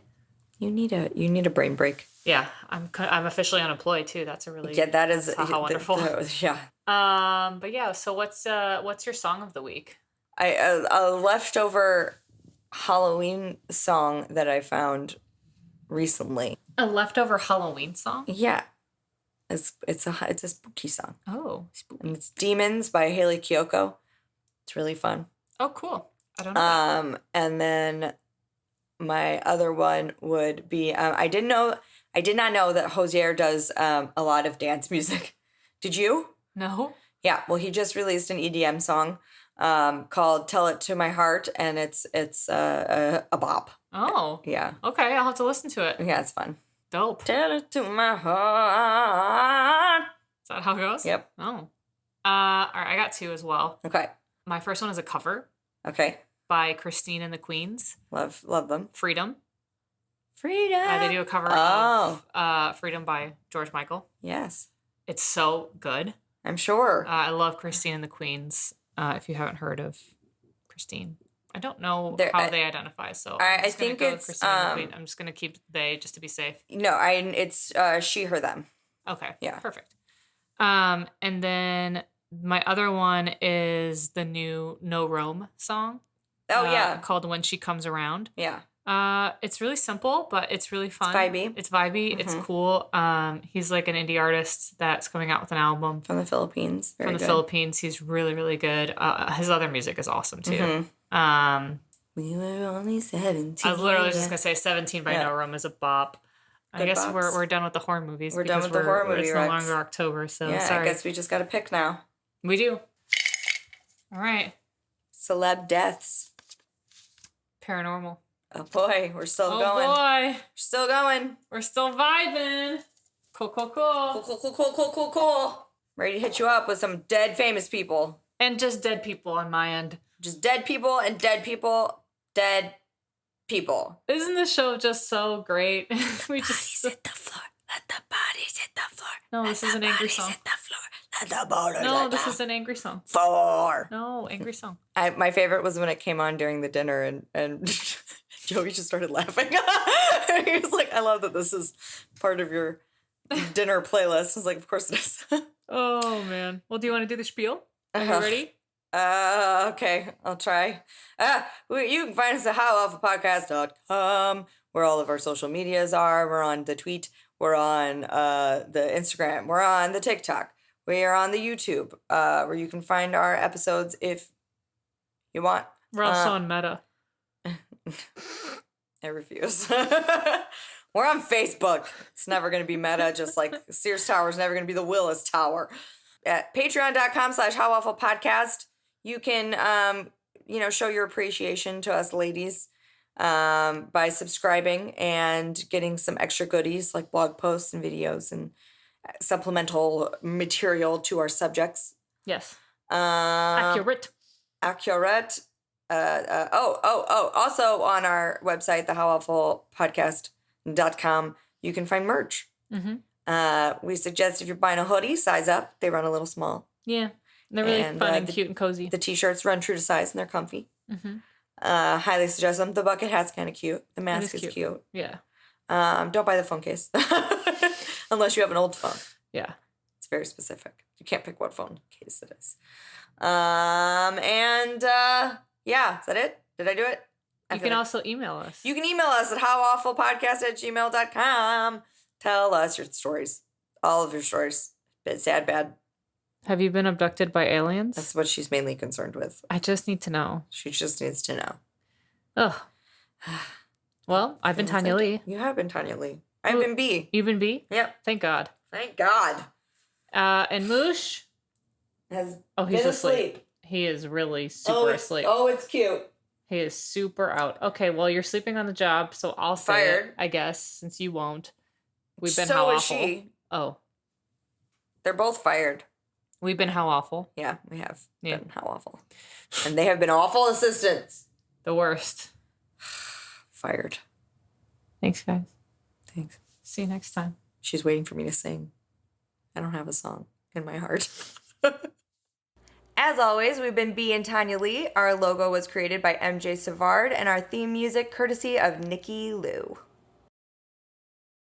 You need a brain break. Yeah, I'm officially unemployed too. That's a really that is how wonderful. Yeah. But yeah. So what's your song of the week? A leftover Halloween song that I found recently. A leftover Halloween song? Yeah. It's a spooky song. Oh, spooky. And it's Demons by Haley Kiyoko. It's really fun. Oh, cool. I don't know. And then my other one would be I did not know that Hosier does a lot of dance music. Did you? No. Yeah, well, he just released an EDM song called "Tell It to My Heart," and it's a bop. Oh. Yeah. Okay, I'll have to listen to it. Yeah, it's fun. Dope. Tell it to my heart. Is that how it goes? Yep. Oh. All right, I got two as well. Okay. My first one is a cover. Okay. By Christine and the Queens. Love them. Freedom. They do a cover of Freedom by George Michael. Yes. It's so good. I'm sure. I love Christine and the Queens. If you haven't heard of Christine. I don't know how they identify, so I think it's Christine and the Queen. I'm just going to keep they just to be safe. No, it's she, her, them. Okay. Yeah. Perfect. And then my other one is the new No Rome song. Oh, yeah. Called When She Comes Around. Yeah. It's really simple, but it's really fun. It's vibey. Mm-hmm. It's cool. He's like an indie artist that's coming out with an album. From the Philippines. Philippines. He's really, really good. His other music is awesome, too. Mm-hmm. We were only 17. I was literally just going to say 17 by No Rome is a bop. I guess bops. we're done with the horror movies. We're done with the horror movie. It's no longer October, so sorry. I guess we just got to pick now. We do. All right. Celeb deaths. Paranormal. Oh boy, we're still going. Oh boy. We're still going. We're still vibing. Cool. Ready to hit you up with some dead famous people. And just dead people on my end. Just dead people and dead people. Dead people. Isn't this show just so great? We just hit the floor. Let the bodies hit the floor. No, this is an angry song. Hit the floor. Let the bodies No, this is an angry song. Floor. No, angry song. My favorite was when it came on during the dinner and Joey just started laughing. He was like, I love that this is part of your dinner playlist. I was like, of course it is. Oh, man. Well, do you want to do the spiel? Are you ready? Okay, I'll try. You can find us at howawfulpodcast.com, where all of our social medias are. We're on the tweet. We're on the Instagram. We're on the TikTok. We are on the YouTube, where you can find our episodes if you want. We're also on Meta. I refuse. We're on Facebook. It's never going to be Meta, just like Sears Tower is never going to be the Willis Tower. At patreon.com/howawfulpodcast, you can, show your appreciation to us ladies by subscribing and getting some extra goodies like blog posts and videos and supplemental material to our subjects. Yes. Accurate. Also on our website, thehowawfulpodcast.com, you can find merch. Mm-hmm. We suggest if you're buying a hoodie, size up. They run a little small. Yeah. They're really fun and cute and cozy. The t-shirts run true to size and they're comfy. Mm-hmm. Highly suggest them. The bucket hat's kind of cute. The mask is cute. Yeah. Don't buy the phone case. Unless you have an old phone. Yeah. It's very specific. You can't pick what phone case it is. Yeah, is that it? Did I do it? You can also email us. You can email us at howawfulpodcast@gmail.com. Tell us your stories. All of your stories. Sad, bad. Have you been abducted by aliens? That's what she's mainly concerned with. I just need to know. She just needs to know. Ugh. Well, I've been Tanya Lee. You have been Tanya Lee. I've been B. You've been B? Yep. Thank God. Thank God. And Moosh? He's asleep. He is really super asleep. Oh, it's cute. He is super out. Okay, well, you're sleeping on the job, so I'll say it, I guess, since you won't. We've been how awful. So is she. Oh. They're both fired. We've been how awful. Yeah, we have been how awful. And they have been awful assistants. The worst. Fired. Thanks, guys. Thanks. See you next time. She's waiting for me to sing. I don't have a song in my heart. As always, we've been B and Tanya Lee. Our logo was created by MJ Savard, and our theme music courtesy of Nikki Lou.